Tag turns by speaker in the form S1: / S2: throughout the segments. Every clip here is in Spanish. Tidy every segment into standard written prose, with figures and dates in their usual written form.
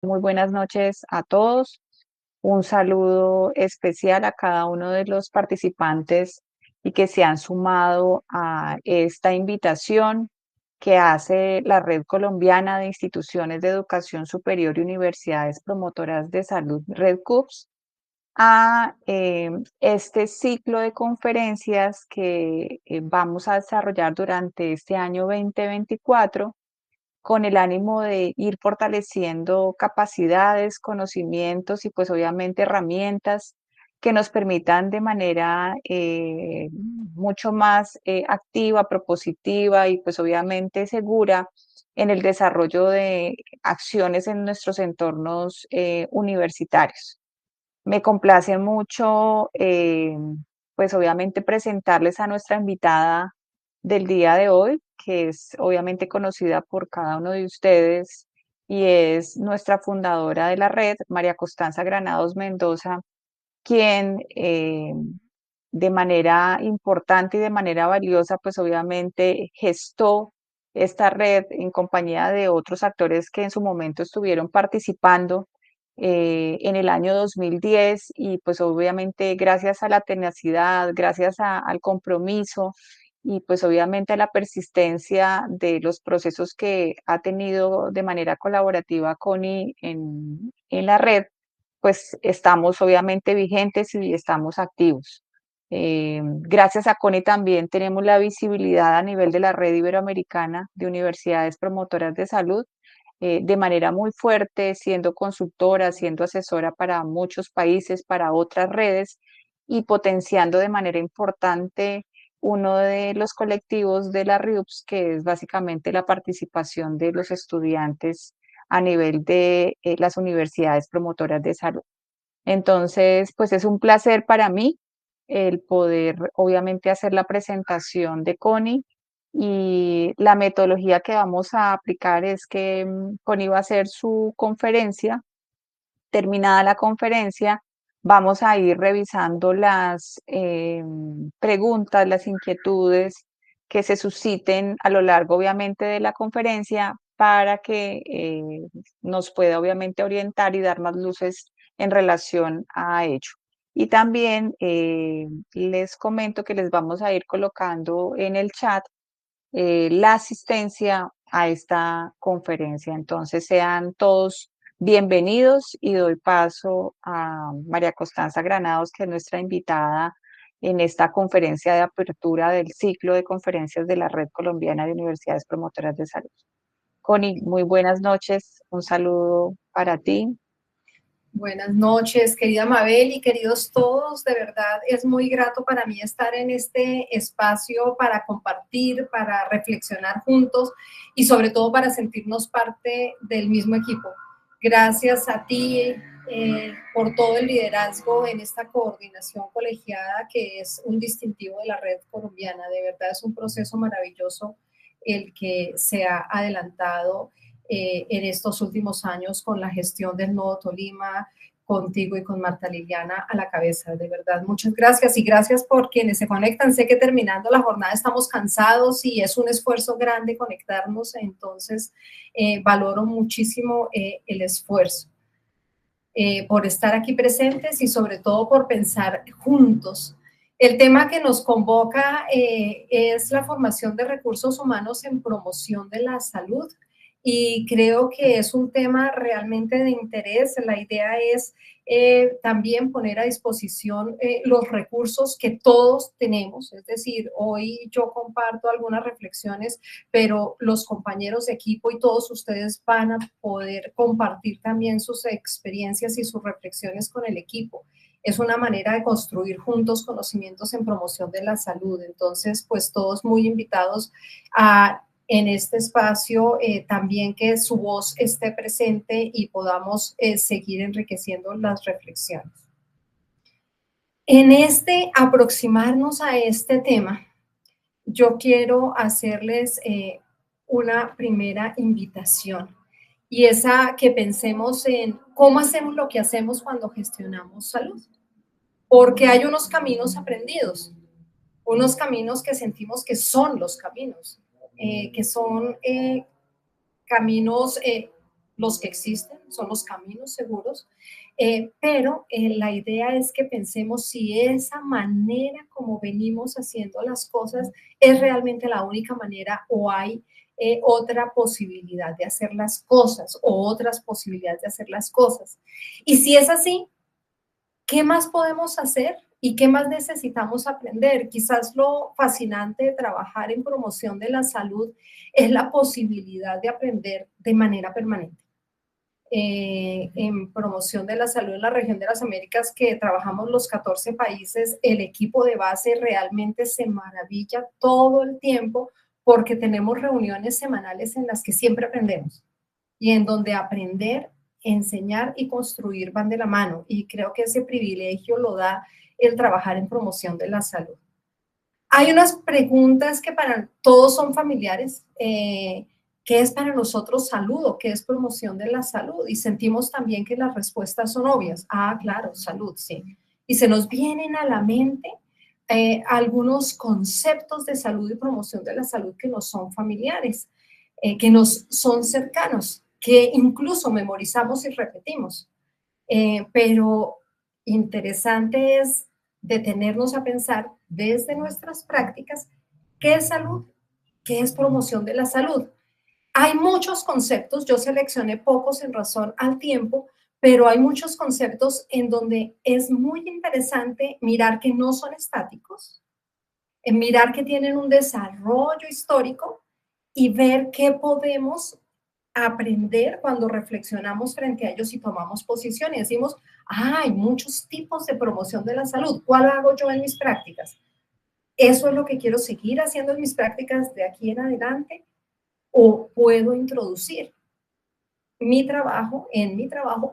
S1: Muy buenas noches a todos. Un saludo especial a cada uno de los participantes y que se han sumado a esta invitación que hace la Red Colombiana de Instituciones de Educación Superior y Universidades Promotoras de Salud, Red CUPS, a este ciclo de conferencias que vamos a desarrollar durante este año 2024 con el ánimo de ir fortaleciendo capacidades, conocimientos y pues obviamente herramientas que nos permitan de manera mucho más activa, propositiva y pues obviamente segura en el desarrollo de acciones en nuestros entornos universitarios. Me complace mucho, pues obviamente presentarles a nuestra invitada del día de hoy, que es obviamente conocida por cada uno de ustedes y es nuestra fundadora de la red, María Constanza Granados Mendoza, quien de manera importante y de manera valiosa, pues obviamente gestó esta red en compañía de otros actores que en su momento estuvieron participando en el año 2010 y pues obviamente gracias a la tenacidad, gracias al compromiso y pues obviamente a la persistencia de los procesos que ha tenido de manera colaborativa Connie en la red, pues estamos obviamente vigentes y estamos activos. Gracias a Connie también tenemos la visibilidad a nivel de la red iberoamericana de universidades promotoras de salud de manera muy fuerte, siendo consultora, siendo asesora para muchos países, para otras redes y potenciando de manera importante uno de los colectivos de la RIUPS, que es básicamente la participación de los estudiantes a nivel de las universidades promotoras de salud. Entonces, pues es un placer para mí el poder, obviamente, hacer la presentación de Connie y la metodología que vamos a aplicar es que Connie va a hacer su conferencia. Terminada la conferencia, vamos a ir revisando las preguntas, las inquietudes que se susciten a lo largo, obviamente, de la conferencia para que nos pueda, obviamente, orientar y dar más luces en relación a ello. Y también les comento que les vamos a ir colocando en el chat la asistencia a esta conferencia. Entonces, sean todos bienvenidos y doy paso a María Constanza Granados, que es nuestra invitada en esta conferencia de apertura del ciclo de conferencias de la Red Colombiana de Universidades Promotoras de Salud. Connie, muy buenas noches, un saludo para ti.
S2: Buenas noches, querida Mabel y queridos todos. De verdad es muy grato para mí estar en este espacio para compartir, para reflexionar juntos y sobre todo para sentirnos parte del mismo equipo. Gracias a ti por todo el liderazgo en esta coordinación colegiada que es un distintivo de la red colombiana. De verdad es un proceso maravilloso el que se ha adelantado en estos últimos años con la gestión del Nodo Tolima, contigo y con Marta Liliana a la cabeza. De verdad, muchas gracias y gracias por quienes se conectan. Sé que terminando la jornada estamos cansados y es un esfuerzo grande conectarnos, entonces valoro muchísimo el esfuerzo por estar aquí presentes y sobre todo por pensar juntos. El tema que nos convoca es la formación de recursos humanos en promoción de la salud y creo que es un tema realmente de interés. La idea es también poner a disposición los recursos que todos tenemos, es decir, hoy yo comparto algunas reflexiones, pero los compañeros de equipo y todos ustedes van a poder compartir también sus experiencias y sus reflexiones con el equipo. Es una manera de construir juntos conocimientos en promoción de la salud. Entonces, pues todos muy invitados a en este espacio también que su voz esté presente y podamos seguir enriqueciendo las reflexiones. En este aproximarnos a este tema, yo quiero hacerles una primera invitación y es a que pensemos en cómo hacemos lo que hacemos cuando gestionamos salud, porque hay unos caminos aprendidos, unos caminos que sentimos que son los caminos, que son caminos los que existen, son los caminos seguros, pero la idea es que pensemos si esa manera como venimos haciendo las cosas es realmente la única manera o hay otra posibilidad de hacer las cosas o otras posibilidades de hacer las cosas. Y si es así, ¿qué más podemos hacer? ¿Y qué más necesitamos aprender? Quizás lo fascinante de trabajar en promoción de la salud es la posibilidad de aprender de manera permanente. En promoción de la salud en la región de las Américas, que trabajamos los 14 países, el equipo de base realmente se maravilla todo el tiempo porque tenemos reuniones semanales en las que siempre aprendemos y en donde aprender, enseñar y construir van de la mano. Y creo que ese privilegio lo da el trabajar en promoción de la salud. Hay unas preguntas que para todos son familiares. ¿Qué es para nosotros salud o qué es promoción de la salud? Y sentimos también que las respuestas son obvias. Ah, claro, salud, sí. Y se nos vienen a la mente algunos conceptos de salud y promoción de la salud que nos son familiares, que nos son cercanos, que incluso memorizamos y repetimos. Pero interesante es detenernos a pensar desde nuestras prácticas qué es salud, qué es promoción de la salud. Hay muchos conceptos, yo seleccioné pocos en razón al tiempo, pero hay muchos conceptos en donde es muy interesante mirar que no son estáticos, en mirar que tienen un desarrollo histórico y ver qué podemos aprender cuando reflexionamos frente a ellos y tomamos posición y decimos, ah, hay muchos tipos de promoción de la salud, ¿cuál hago yo en mis prácticas? ¿Eso es lo que quiero seguir haciendo en mis prácticas de aquí en adelante? ¿O puedo introducir en mi trabajo,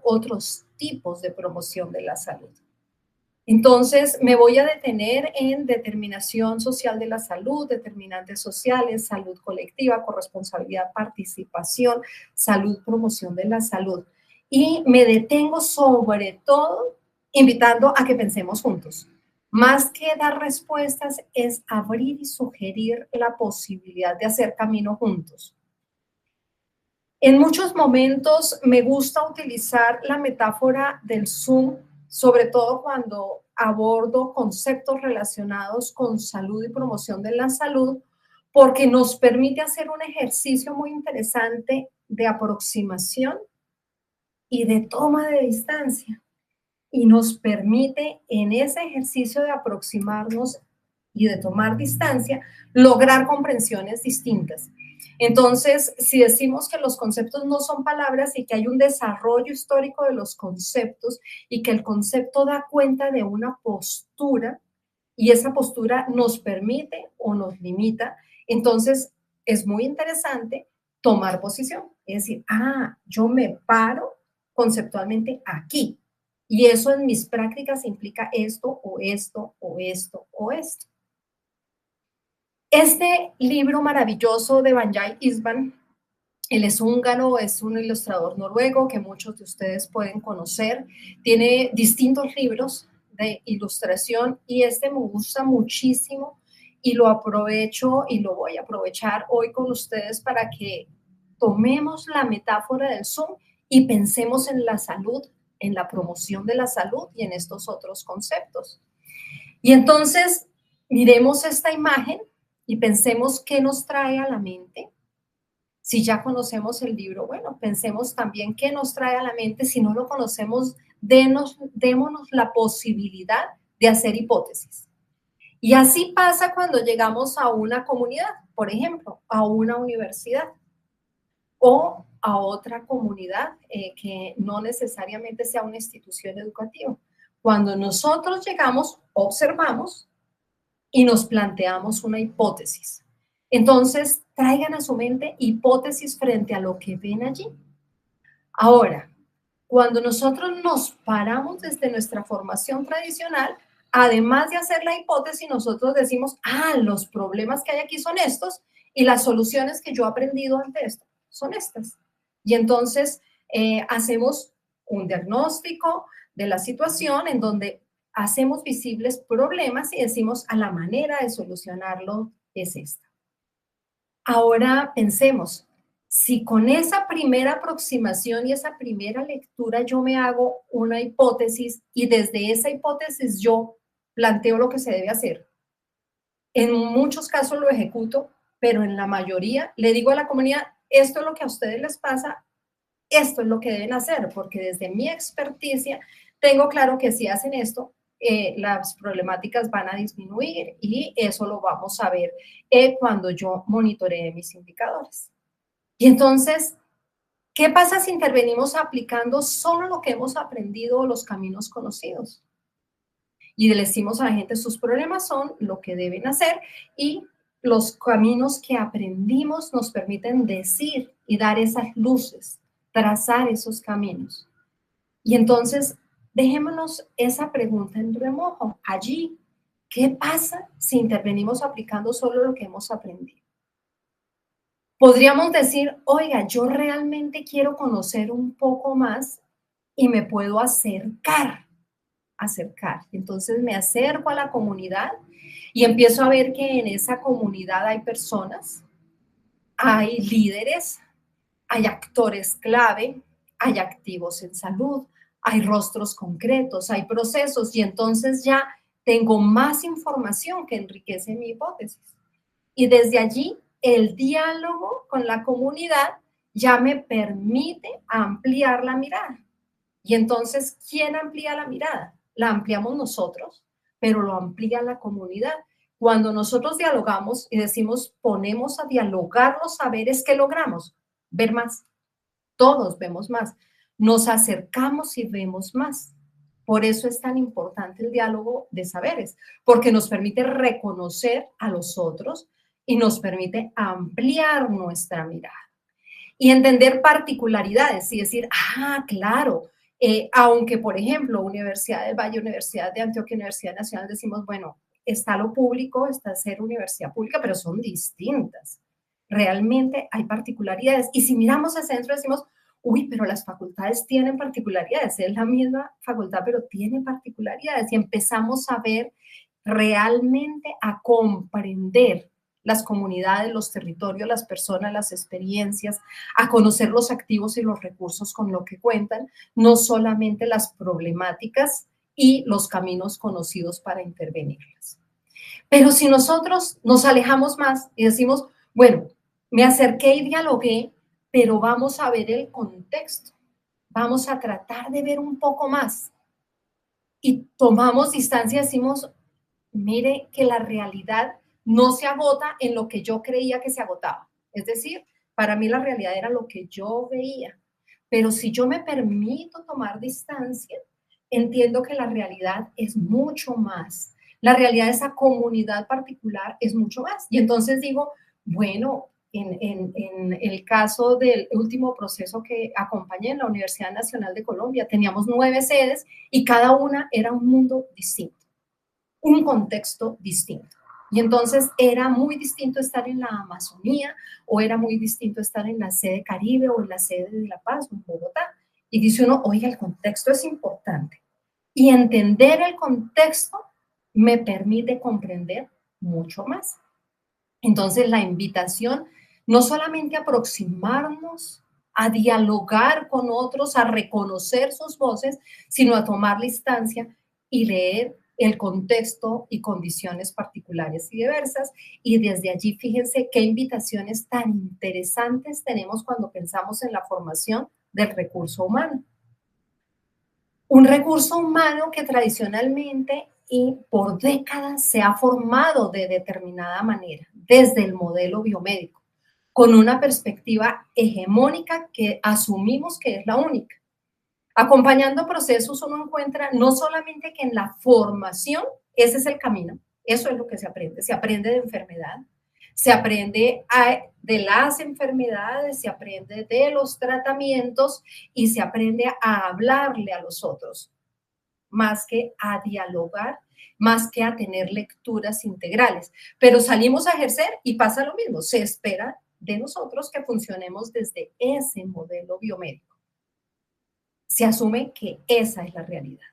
S2: otros tipos de promoción de la salud? Entonces, me voy a detener en determinación social de la salud, determinantes sociales, salud colectiva, corresponsabilidad, participación, salud, promoción de la salud. Y me detengo sobre todo invitando a que pensemos juntos. Más que dar respuestas es abrir y sugerir la posibilidad de hacer camino juntos. En muchos momentos me gusta utilizar la metáfora del Zoom, sobre todo cuando abordo conceptos relacionados con salud y promoción de la salud, porque nos permite hacer un ejercicio muy interesante de aproximación y de toma de distancia. Y nos permite en ese ejercicio de aproximarnos y de tomar distancia, lograr comprensiones distintas. Entonces, si decimos que los conceptos no son palabras y que hay un desarrollo histórico de los conceptos y que el concepto da cuenta de una postura y esa postura nos permite o nos limita, entonces es muy interesante tomar posición. Es decir, ah, yo me paro conceptualmente aquí y eso en mis prácticas implica esto o esto o esto o esto. Este libro maravilloso de Banyai Isban, él es húngaro, es un ilustrador noruego que muchos de ustedes pueden conocer. Tiene distintos libros de ilustración y este me gusta muchísimo y lo aprovecho y lo voy a aprovechar hoy con ustedes para que tomemos la metáfora del Zoom y pensemos en la salud, en la promoción de la salud y en estos otros conceptos. Y entonces miremos esta imagen y pensemos qué nos trae a la mente. Si ya conocemos el libro, bueno, pensemos también qué nos trae a la mente. Si no lo conocemos, démonos la posibilidad de hacer hipótesis. Y así pasa cuando llegamos a una comunidad, por ejemplo, a una universidad o a otra comunidad que no necesariamente sea una institución educativa. Cuando nosotros llegamos, observamos y nos planteamos una hipótesis. Entonces, traigan a su mente hipótesis frente a lo que ven allí. Ahora, cuando nosotros nos paramos desde nuestra formación tradicional, además de hacer la hipótesis, nosotros decimos, ah, los problemas que hay aquí son estos y las soluciones que yo he aprendido ante esto son estas. Y entonces hacemos un diagnóstico de la situación en donde hacemos visibles problemas y decimos, a la manera de solucionarlo es esta. Ahora pensemos, Si con esa primera aproximación y esa primera lectura yo me hago una hipótesis y desde esa hipótesis yo planteo lo que se debe hacer, en muchos casos lo ejecuto, pero en la mayoría le digo a la comunidad, esto es lo que a ustedes les pasa, esto es lo que deben hacer, porque desde mi experticia tengo claro que si hacen esto, las problemáticas van a disminuir y eso lo vamos a ver cuando yo monitoree mis indicadores. Y entonces, ¿qué pasa si intervenimos aplicando solo lo que hemos aprendido o los caminos conocidos? Y le decimos a la gente, sus problemas son lo que deben hacer y los caminos que aprendimos nos permiten decir y dar esas luces, trazar esos caminos. Y entonces, dejémonos esa pregunta en remojo. Allí, ¿qué pasa si intervenimos aplicando solo lo que hemos aprendido? Podríamos decir, oiga, yo realmente quiero conocer un poco más y me puedo acercar. Entonces me acerco a la comunidad y empiezo a ver que en esa comunidad hay personas, hay líderes, hay actores clave, hay activos en salud, hay rostros concretos, hay procesos y entonces ya tengo más información que enriquece mi hipótesis. Y desde allí el diálogo con la comunidad ya me permite ampliar la mirada. Y entonces, ¿quién amplía la mirada? La ampliamos nosotros, pero lo amplía la comunidad. Cuando nosotros dialogamos y decimos, ponemos a dialogar los saberes, ¿qué logramos? Ver más. Todos vemos más. Nos acercamos y vemos más. Por eso es tan importante el diálogo de saberes, porque nos permite reconocer a los otros y nos permite ampliar nuestra mirada y entender particularidades y decir, ah, claro, aunque por ejemplo Universidad del Valle, Universidad de Antioquia, Universidad Nacional, decimos, bueno, está lo público, está ser universidad pública, pero son distintas. Realmente hay particularidades. Y si miramos hacia adentro decimos, uy, pero las facultades tienen particularidades, es la misma facultad, pero tiene particularidades. Y empezamos a ver realmente, a comprender las comunidades, los territorios, las personas, las experiencias, a conocer los activos y los recursos con lo que cuentan, no solamente las problemáticas y los caminos conocidos para intervenirlas. Pero si nosotros nos alejamos más y decimos, bueno, me acerqué y dialogué, pero vamos a ver el contexto, vamos a tratar de ver un poco más y tomamos distancia y decimos, mire que la realidad no se agota en lo que yo creía que se agotaba. Es decir, para mí la realidad era lo que yo veía. Pero si yo me permito tomar distancia, entiendo que la realidad es mucho más. La realidad de esa comunidad particular es mucho más. Y entonces digo, bueno, en el caso del último proceso que acompañé en la Universidad Nacional de Colombia, teníamos 9 sedes y cada una era un mundo distinto, un contexto distinto. Y entonces era muy distinto estar en la Amazonía o era muy distinto estar en la sede Caribe o en la sede de La Paz o en Bogotá. Y dice uno, oiga, el contexto es importante. Y entender el contexto me permite comprender mucho más. Entonces la invitación no solamente a aproximarnos, a dialogar con otros, a reconocer sus voces, sino a tomar la instancia y leer el contexto y condiciones particulares y diversas. Y desde allí, fíjense qué invitaciones tan interesantes tenemos cuando pensamos en la formación del recurso humano. Un recurso humano que tradicionalmente y por décadas se ha formado de determinada manera, desde el modelo biomédico, con una perspectiva hegemónica que asumimos que es la única. Acompañando procesos uno encuentra no solamente que en la formación, ese es el camino, eso es lo que se aprende de enfermedad, se aprende de las enfermedades, se aprende de los tratamientos y se aprende a hablarle a los otros, más que a dialogar, más que a tener lecturas integrales. Pero salimos a ejercer y pasa lo mismo, se espera de nosotros que funcionemos desde ese modelo biomédico. Se asume que esa es la realidad.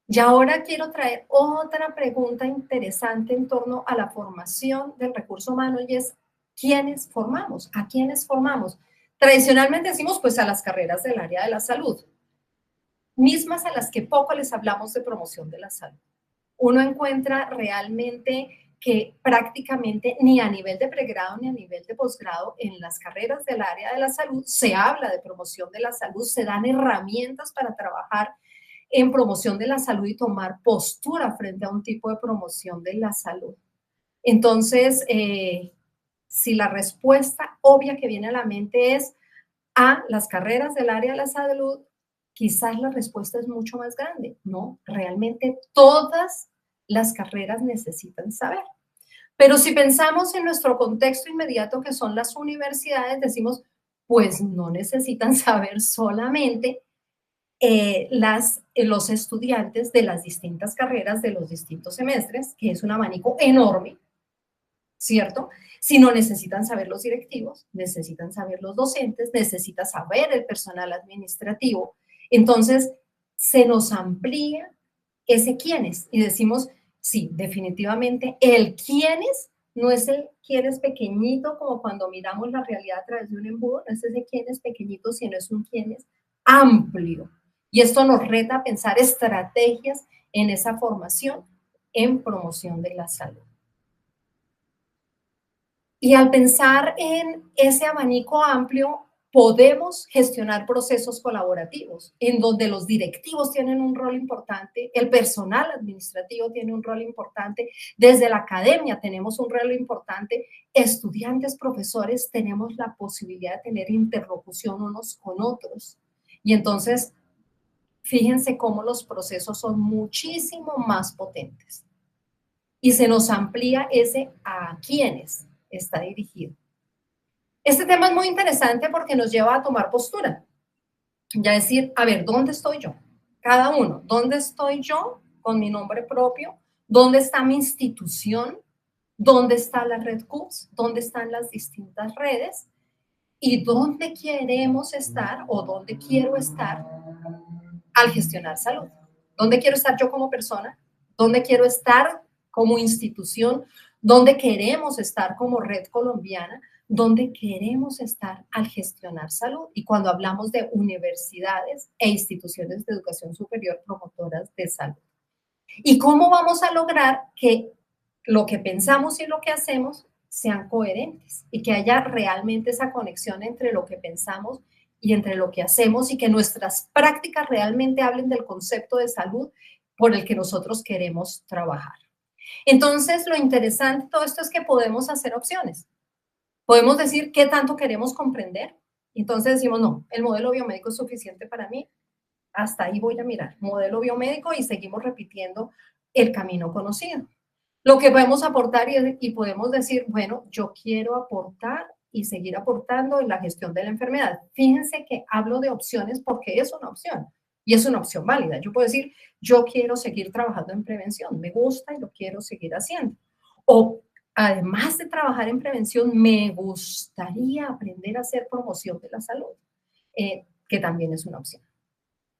S2: Y ahora quiero traer otra pregunta interesante en torno a la formación del recurso humano y es, ¿quiénes formamos? ¿A quiénes formamos? Tradicionalmente decimos pues a las carreras del área de la salud, mismas a las que poco les hablamos de promoción de la salud. Uno encuentra realmente que prácticamente ni a nivel de pregrado ni a nivel de posgrado en las carreras del área de la salud se habla de promoción de la salud, se dan herramientas para trabajar en promoción de la salud y tomar postura frente a un tipo de promoción de la salud. Entonces, si la respuesta obvia que viene a la mente es a las carreras del área de la salud, quizás la respuesta es mucho más grande. No, realmente todas las carreras necesitan saber. Pero si pensamos en nuestro contexto inmediato, que son las universidades, decimos, pues no necesitan saber solamente los estudiantes de las distintas carreras de los distintos semestres, que es un abanico enorme, ¿cierto? Si no necesitan saber los directivos, necesitan saber los docentes, necesita saber el personal administrativo. Entonces, se nos amplía ese quiénes y decimos, sí, definitivamente el quiénes no es el quiénes pequeñito como cuando miramos la realidad a través de un embudo, no es ese quiénes pequeñito, sino es un quiénes amplio. Y esto nos reta a pensar estrategias en esa formación en promoción de la salud. Y al pensar en ese abanico amplio, podemos gestionar procesos colaborativos en donde los directivos tienen un rol importante, el personal administrativo tiene un rol importante, desde la academia tenemos un rol importante, estudiantes, profesores, tenemos la posibilidad de tener interlocución unos con otros. Y entonces, fíjense cómo los procesos son muchísimo más potentes. Y se nos amplía ese a quiénes está dirigido. Este tema es muy interesante porque nos lleva a tomar postura. Ya decir, a ver, ¿dónde estoy yo? Cada uno, ¿dónde estoy yo con mi nombre propio? ¿Dónde está mi institución? ¿Dónde está la red CUPS? ¿Dónde están las distintas redes? ¿Y dónde queremos estar o dónde quiero estar al gestionar salud? ¿Dónde quiero estar yo como persona? ¿Dónde quiero estar como institución? ¿Dónde queremos estar como red colombiana? ¿Dónde queremos estar al gestionar salud? Y cuando hablamos de universidades e instituciones de educación superior promotoras de salud. ¿Y cómo vamos a lograr que lo que pensamos y lo que hacemos sean coherentes y que haya realmente esa conexión entre lo que pensamos y entre lo que hacemos y que nuestras prácticas realmente hablen del concepto de salud por el que nosotros queremos trabajar? Entonces, lo interesante de todo esto es que podemos hacer opciones. Podemos decir qué tanto queremos comprender. Entonces decimos, no, el modelo biomédico es suficiente para mí. Hasta ahí voy a mirar. Modelo biomédico y seguimos repitiendo el camino conocido. Lo que podemos aportar y podemos decir, bueno, yo quiero aportar y seguir aportando en la gestión de la enfermedad. Fíjense que hablo de opciones porque es una opción y es una opción válida. Yo puedo decir, yo quiero seguir trabajando en prevención, me gusta y lo quiero seguir haciendo. O además de trabajar en prevención, me gustaría aprender a hacer promoción de la salud, que también es una opción.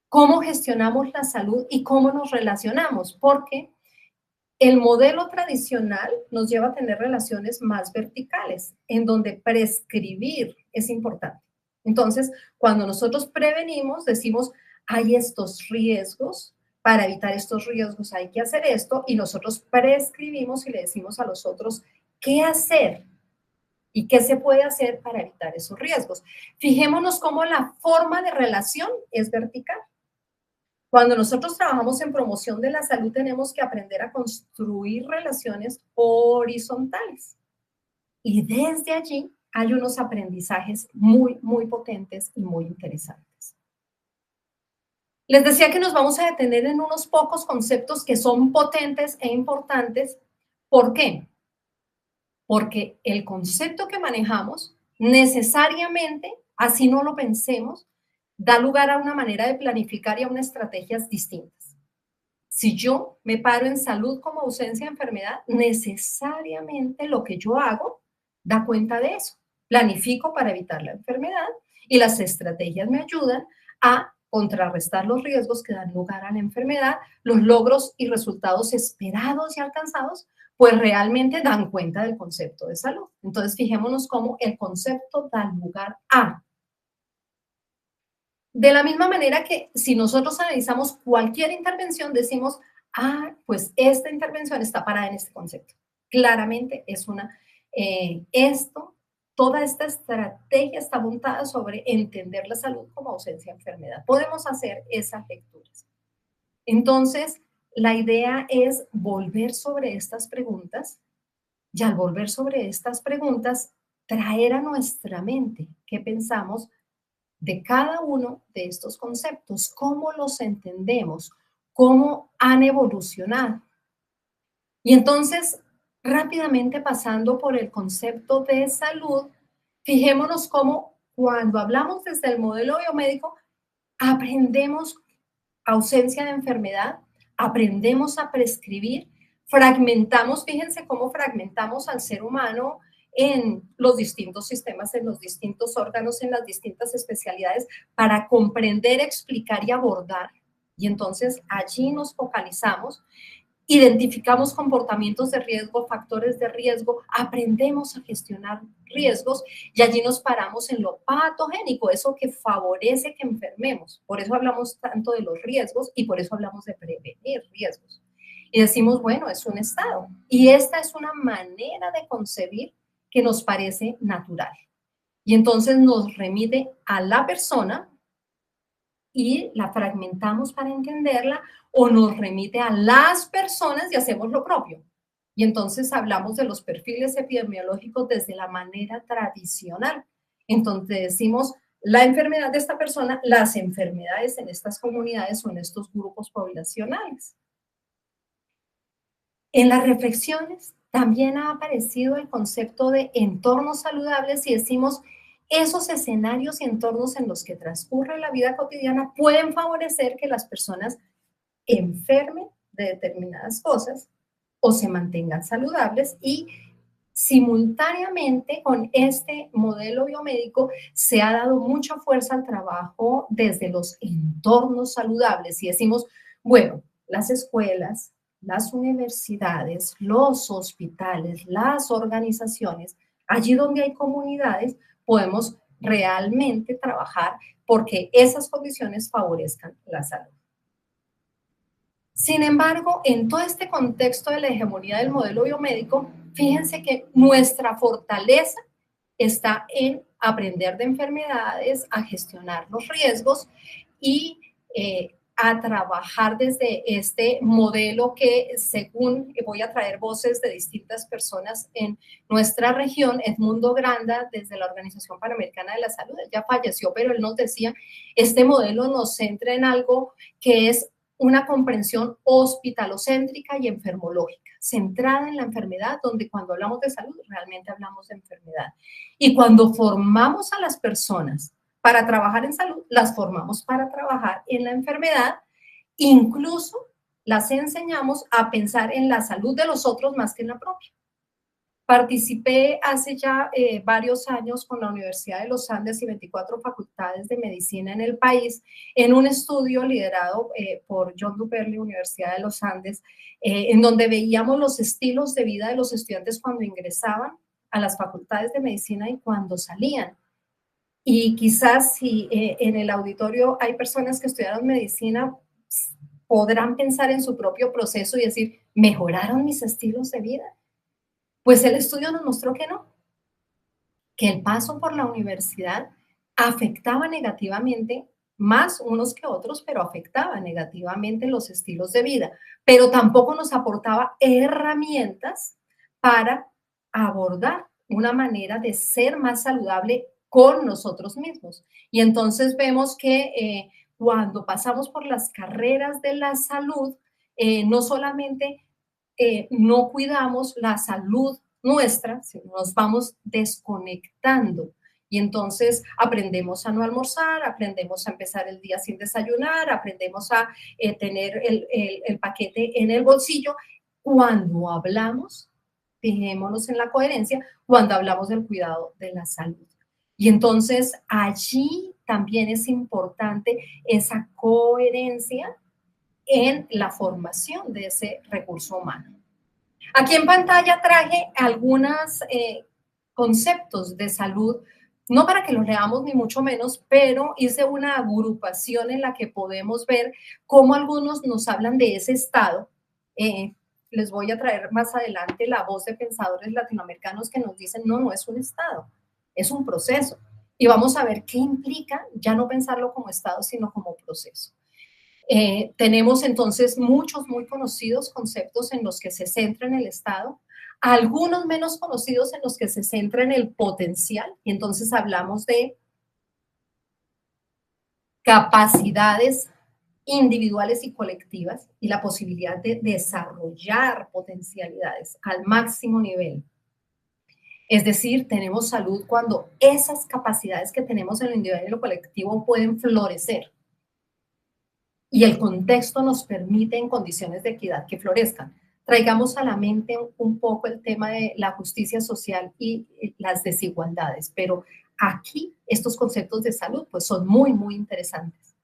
S2: ¿Cómo gestionamos la salud y cómo nos relacionamos? Porque el modelo tradicional nos lleva a tener relaciones más verticales, en donde prescribir es importante. Entonces, cuando nosotros prevenimos, decimos, hay estos riesgos, para evitar estos riesgos hay que hacer esto, y nosotros prescribimos y le decimos a los otros qué hacer y qué se puede hacer para evitar esos riesgos. Fijémonos cómo la forma de relación es vertical. Cuando nosotros trabajamos en promoción de la salud, tenemos que aprender a construir relaciones horizontales. Y desde allí hay unos aprendizajes muy, muy potentes y muy interesantes. Les decía que nos vamos a detener en unos pocos conceptos que son potentes e importantes. ¿Por qué? Porque el concepto que manejamos necesariamente, así no lo pensemos, da lugar a una manera de planificar y a unas estrategias distintas. Si yo me paro en salud como ausencia de enfermedad, necesariamente lo que yo hago da cuenta de eso. Planifico para evitar la enfermedad y las estrategias me ayudan a contrarrestar los riesgos que dan lugar a la enfermedad, los logros y resultados esperados y alcanzados pues realmente dan cuenta del concepto de salud. Entonces, fijémonos cómo el concepto da lugar a. De la misma manera que si nosotros analizamos cualquier intervención, decimos, pues esta intervención está parada en este concepto. Claramente es toda esta estrategia está montada sobre entender la salud como ausencia de enfermedad. Podemos hacer esas lecturas. Entonces, la idea es volver sobre estas preguntas y al volver sobre estas preguntas, traer a nuestra mente qué pensamos de cada uno de estos conceptos, cómo los entendemos, cómo han evolucionado. Y entonces, rápidamente pasando por el concepto de salud, fijémonos cómo cuando hablamos desde el modelo biomédico, aprendemos ausencia de enfermedad, aprendemos a prescribir, fragmentamos, fíjense cómo fragmentamos al ser humano en los distintos sistemas, en los distintos órganos, en las distintas especialidades, para comprender, explicar y abordar. Y entonces allí nos focalizamos, identificamos comportamientos de riesgo, factores de riesgo, aprendemos a gestionar riesgos y allí nos paramos en lo patogénico, eso que favorece que enfermemos. Por eso hablamos tanto de los riesgos y por eso hablamos de prevenir riesgos. Y decimos, bueno, es un estado. Y esta es una manera de concebir que nos parece natural. Y entonces nos remite a la persona y la fragmentamos para entenderla o nos remite a las personas y hacemos lo propio. Y entonces hablamos de los perfiles epidemiológicos desde la manera tradicional. Entonces decimos la enfermedad de esta persona, las enfermedades en estas comunidades o en estos grupos poblacionales. En las reflexiones también ha aparecido el concepto de entornos saludables y decimos esos escenarios y entornos en los que transcurre la vida cotidiana pueden favorecer que las personas enfermen de determinadas cosas o se mantengan saludables y simultáneamente con este modelo biomédico se ha dado mucha fuerza al trabajo desde los entornos saludables y decimos, bueno, las escuelas, las universidades, los hospitales, las organizaciones, allí donde hay comunidades, podemos realmente trabajar porque esas condiciones favorezcan la salud. Sin embargo, en todo este contexto de la hegemonía del modelo biomédico, fíjense que nuestra fortaleza está en aprender de enfermedades, a gestionar los riesgos y a trabajar desde este modelo que, según voy a traer voces de distintas personas en nuestra región, Edmundo Granda, desde la Organización Panamericana de la Salud, él ya falleció, pero él nos decía, este modelo nos centra en algo que es una comprensión hospitalocéntrica y enfermológica, centrada en la enfermedad, donde cuando hablamos de salud, realmente hablamos de enfermedad. Y cuando formamos a las personas para trabajar en salud, las formamos para trabajar en la enfermedad, incluso las enseñamos a pensar en la salud de los otros más que en la propia. Participé hace ya varios años con la Universidad de los Andes y 24 facultades de medicina en el país en un estudio liderado por John Duperley, Universidad de los Andes, en donde veíamos los estilos de vida de los estudiantes cuando ingresaban a las facultades de medicina y cuando salían. Y quizás si en el auditorio hay personas que estudiaron medicina, podrán pensar en su propio proceso y decir, ¿mejoraron mis estilos de vida? Pues el estudio nos mostró que no, que el paso por la universidad afectaba negativamente más unos que otros, pero afectaba negativamente los estilos de vida, pero tampoco nos aportaba herramientas para abordar una manera de ser más saludable con nosotros mismos. Y entonces vemos que cuando pasamos por las carreras de la salud, no solamente no cuidamos la salud nuestra, sino nos vamos desconectando. Y entonces aprendemos a no almorzar, aprendemos a empezar el día sin desayunar, aprendemos a tener el paquete en el bolsillo. Cuando hablamos, fijémonos en la coherencia, cuando hablamos del cuidado de la salud. Y entonces allí también es importante esa coherencia en la formación de ese recurso humano. Aquí en pantalla traje algunos conceptos de salud, no para que los leamos ni mucho menos, pero hice una agrupación en la que podemos ver cómo algunos nos hablan de ese estado. Les voy a traer más adelante la voz de pensadores latinoamericanos que nos dicen, no, no es un estado, es un proceso. Y vamos a ver qué implica ya no pensarlo como estado, sino como proceso. Tenemos entonces muchos muy conocidos conceptos en los que se centra en el Estado, algunos menos conocidos en los que se centra en el potencial, y entonces hablamos de capacidades individuales y colectivas y la posibilidad de desarrollar potencialidades al máximo nivel. Es decir, tenemos salud cuando esas capacidades que tenemos en lo individual y en lo colectivo pueden florecer. Y el contexto nos permite en condiciones de equidad que florezcan. Traigamos a la mente un poco el tema de la justicia social y las desigualdades, pero aquí estos conceptos de salud pues son muy, muy interesantes.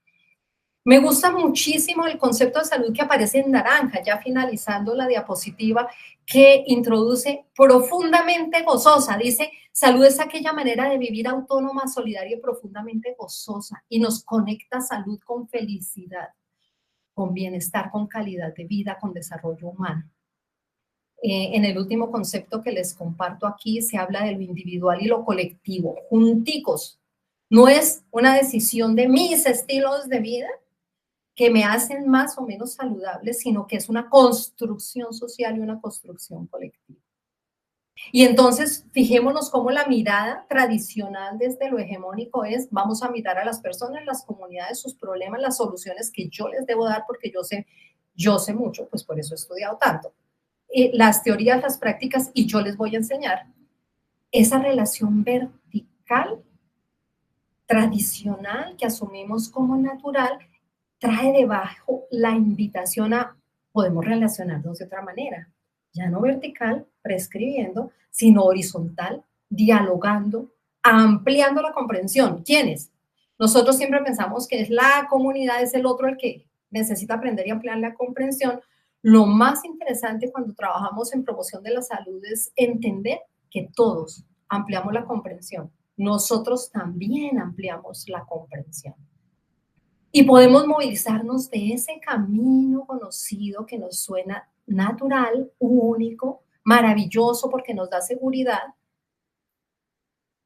S2: Me gusta muchísimo el concepto de salud que aparece en naranja, ya finalizando la diapositiva, que introduce profundamente gozosa. Dice, salud es aquella manera de vivir autónoma, solidaria y profundamente gozosa, y nos conecta salud con felicidad, con bienestar, con calidad de vida, con desarrollo humano. En el último concepto que les comparto aquí se habla de lo individual y lo colectivo, junticos. No es una decisión de mis estilos de vida que me hacen más o menos saludables, sino que es una construcción social y una construcción colectiva. Y entonces, fijémonos cómo la mirada tradicional desde lo hegemónico es, vamos a mirar a las personas, las comunidades, sus problemas, las soluciones que yo les debo dar porque yo sé mucho, pues por eso he estudiado tanto. Las teorías, las prácticas, y yo les voy a enseñar. Esa relación vertical, tradicional, que asumimos como natural, trae debajo la invitación a, podemos relacionarnos de otra manera, ya no vertical, prescribiendo, sino horizontal, dialogando, ampliando la comprensión. ¿Quiénes? Nosotros siempre pensamos que es la comunidad, es el otro el que necesita aprender y ampliar la comprensión. Lo más interesante cuando trabajamos en promoción de la salud es entender que todos ampliamos la comprensión. Nosotros también ampliamos la comprensión. Y podemos movilizarnos de ese camino conocido que nos suena natural, único, maravilloso porque nos da seguridad,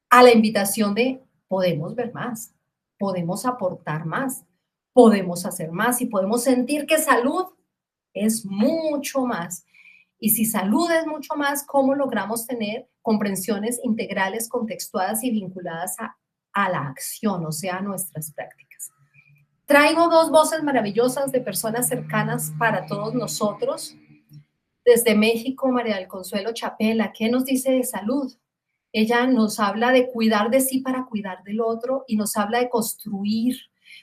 S2: a la invitación de podemos ver más, podemos aportar más, podemos hacer más y podemos sentir que salud es mucho más. Y si salud es mucho más, ¿cómo logramos tener comprensiones integrales, contextuadas y vinculadas a la acción, o sea, a nuestras prácticas? Traigo dos voces maravillosas de personas cercanas para todos nosotros. Desde México, María del Consuelo Chapela, ¿qué nos dice de salud? Ella nos habla de cuidar de sí para cuidar del otro y nos habla de construir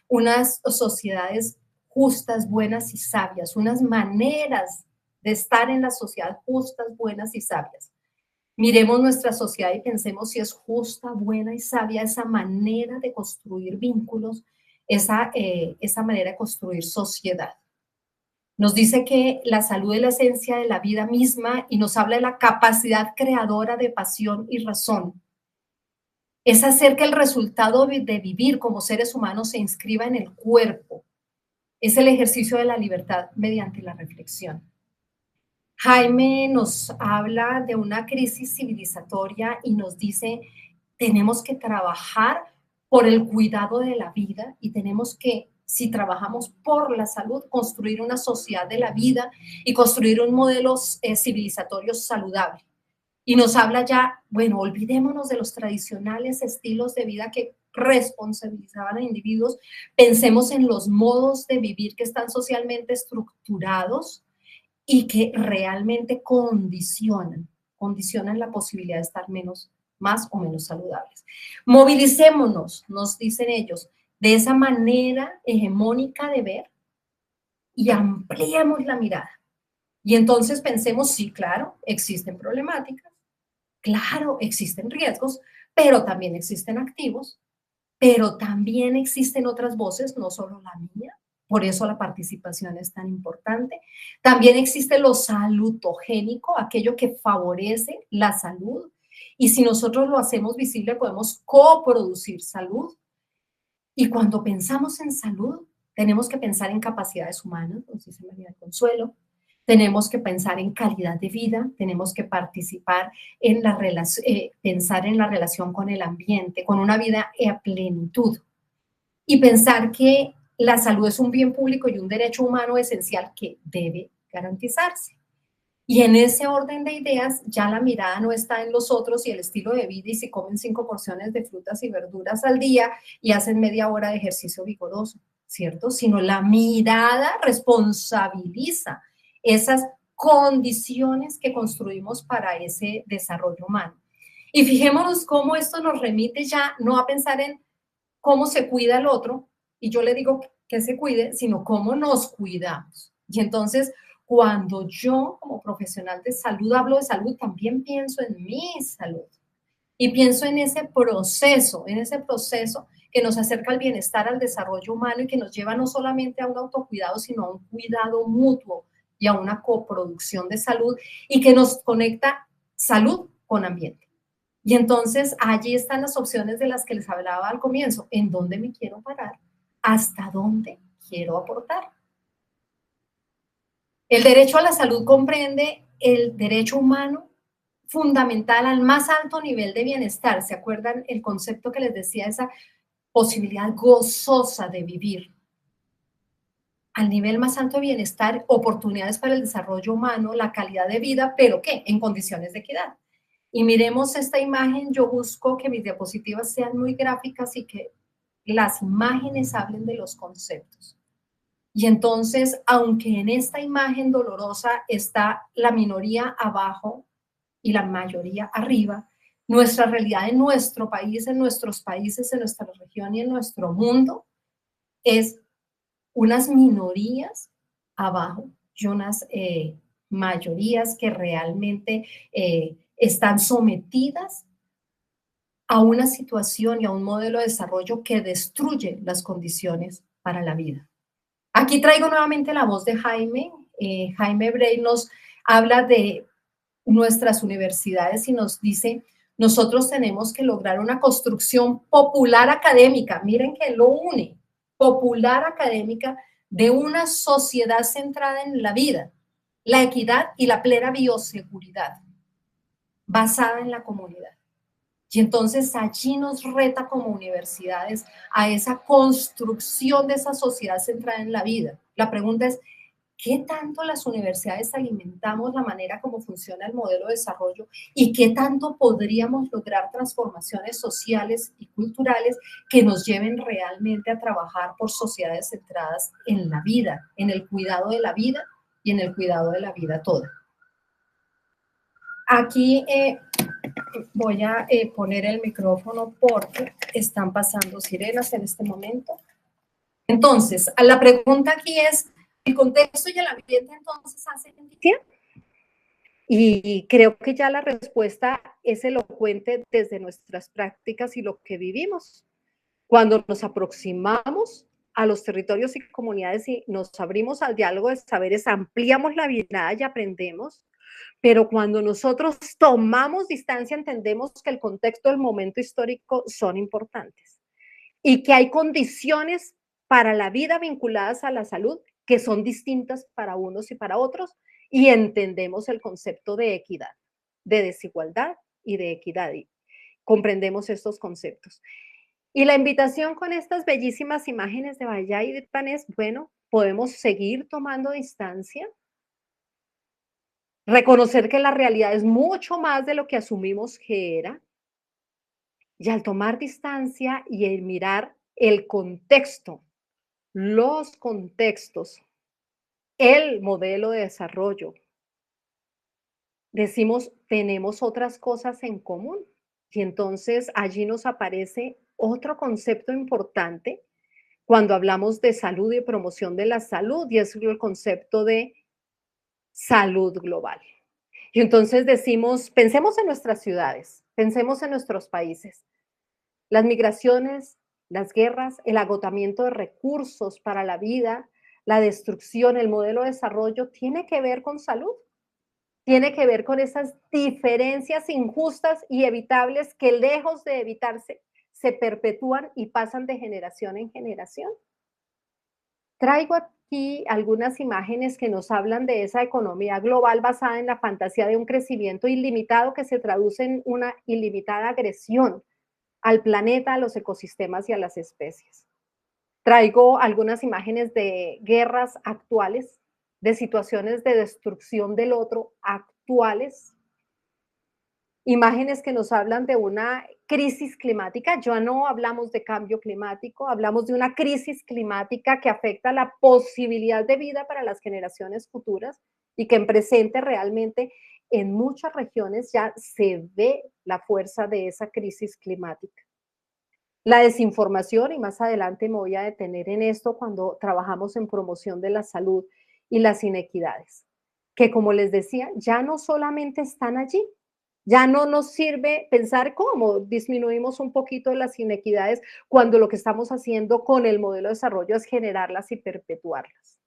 S2: unas sociedades justas, buenas y sabias, unas maneras de estar en la sociedad justas, buenas y sabias. Miremos nuestra sociedad y pensemos si es justa, buena y sabia esa manera de construir vínculos, esa manera de construir sociedad. Nos dice que la salud es la esencia de la vida misma y nos habla de la capacidad creadora de pasión y razón. Es hacer que el resultado de vivir como seres humanos se inscriba en el cuerpo. Es el ejercicio de la libertad mediante la reflexión. Jaime nos habla de una crisis civilizatoria y nos dice, tenemos que trabajar por el cuidado de la vida y tenemos que, si trabajamos por la salud, construir una sociedad de la vida y construir un modelo civilizatorio saludable. Y nos habla ya, bueno, olvidémonos de los tradicionales estilos de vida que responsabilizaban a individuos, pensemos en los modos de vivir que están socialmente estructurados y que realmente condicionan la posibilidad de estar más o menos saludables. Movilicémonos, nos dicen ellos, de esa manera hegemónica de ver y ampliemos la mirada. Y entonces pensemos, sí, claro, existen problemáticas, claro, existen riesgos, pero también existen activos, pero también existen otras voces, no solo la mía, Por eso la participación es tan importante. También existe lo salutogénico, aquello que favorece la salud. Y si nosotros lo hacemos visible, podemos coproducir salud. Y cuando pensamos en salud, tenemos que pensar en capacidades humanas, nos dice María del Consuelo, tenemos que pensar en calidad de vida, tenemos que participar en la pensar en la relación con el ambiente, con una vida a plenitud y pensar que la salud es un bien público y un derecho humano esencial que debe garantizarse. Y en ese orden de ideas, ya la mirada no está en los otros y el estilo de vida y si comen 5 porciones de frutas y verduras al día y hacen media hora de ejercicio vigoroso, ¿cierto? Sino la mirada responsabiliza esas condiciones que construimos para ese desarrollo humano. Y fijémonos cómo esto nos remite ya no a pensar en cómo se cuida el otro, y yo le digo que se cuide, sino cómo nos cuidamos. Y entonces, cuando yo como profesional de salud hablo de salud, también pienso en mi salud. Y pienso en ese proceso que nos acerca al bienestar, al desarrollo humano y que nos lleva no solamente a un autocuidado, sino a un cuidado mutuo y a una coproducción de salud y que nos conecta salud con ambiente. Y entonces allí están las opciones de las que les hablaba al comienzo. ¿En dónde me quiero parar? ¿Hasta dónde quiero aportar? El derecho a la salud comprende el derecho humano fundamental al más alto nivel de bienestar. ¿Se acuerdan el concepto que les decía? Esa posibilidad gozosa de vivir. Al nivel más alto de bienestar, oportunidades para el desarrollo humano, la calidad de vida, pero ¿qué? En condiciones de equidad. Y miremos esta imagen, yo busco que mis diapositivas sean muy gráficas y que las imágenes hablen de los conceptos. Y entonces, aunque en esta imagen dolorosa está la minoría abajo y la mayoría arriba, nuestra realidad en nuestro país, en nuestros países, en nuestra región y en nuestro mundo es unas minorías abajo y unas mayorías que realmente están sometidas a una situación y a un modelo de desarrollo que destruye las condiciones para la vida. Aquí traigo nuevamente la voz de Jaime. Jaime Bray nos habla de nuestras universidades y nos dice, nosotros tenemos que lograr una construcción popular académica, miren que lo une, popular académica de una sociedad centrada en la vida, la equidad y la plena bioseguridad, basada en la comunidad. Y entonces allí nos reta como universidades a esa construcción de esa sociedad centrada en la vida. La pregunta es, ¿qué tanto las universidades alimentamos la manera como funciona el modelo de desarrollo y qué tanto podríamos lograr transformaciones sociales y culturales que nos lleven realmente a trabajar por sociedades centradas en la vida, en el cuidado de la vida y en el cuidado de la vida toda? Aquí voy a poner el micrófono porque están pasando sirenas en este momento. Entonces, la pregunta aquí es, ¿el contexto y el ambiente entonces hacen diferencia? Y creo que ya la respuesta es elocuente desde nuestras prácticas y lo que vivimos. Cuando nos aproximamos a los territorios y comunidades y nos abrimos al diálogo de saberes, ampliamos la mirada y aprendemos, pero cuando nosotros tomamos distancia, entendemos que el contexto del momento histórico son importantes y que hay condiciones para la vida vinculadas a la salud que son distintas para unos y para otros, y entendemos el concepto de equidad, de desigualdad y de equidad, y comprendemos estos conceptos. Y la invitación con estas bellísimas imágenes de Vallá y de Pan es, bueno, podemos seguir tomando distancia, reconocer que la realidad es mucho más de lo que asumimos que era, y al tomar distancia y el mirar el contexto, los contextos, el modelo de desarrollo, decimos, tenemos otras cosas en común. Y entonces allí nos aparece otro concepto importante cuando hablamos de salud y promoción de la salud, y es el concepto de salud global. Y entonces decimos, pensemos en nuestras ciudades, pensemos en nuestros países. Las migraciones, las guerras, el agotamiento de recursos para la vida
S3: la destrucción, el modelo de desarrollo, tiene que ver con salud, tiene que ver con esas diferencias injustas y evitables que lejos de evitarse, se perpetúan y pasan de generación en generación. Traigo aquí algunas imágenes que nos hablan de esa economía global basada en la fantasía de un crecimiento ilimitado que se traduce en una ilimitada agresión al planeta, a los ecosistemas y a las especies. Traigo algunas imágenes de guerras actuales, de situaciones de destrucción del otro actuales, imágenes que nos hablan de una crisis climática. Ya no hablamos de cambio climático, hablamos de una crisis climática que afecta la posibilidad de vida para las generaciones futuras y que en presente realmente en muchas regiones ya se ve la fuerza de esa crisis climática. La desinformación, y más adelante me voy a detener en esto cuando trabajamos en promoción de la salud y las inequidades, que como les decía, ya no solamente están allí, ya no nos sirve pensar cómo disminuimos un poquito las inequidades cuando lo que estamos haciendo con el modelo de desarrollo es generarlas y perpetuarlas.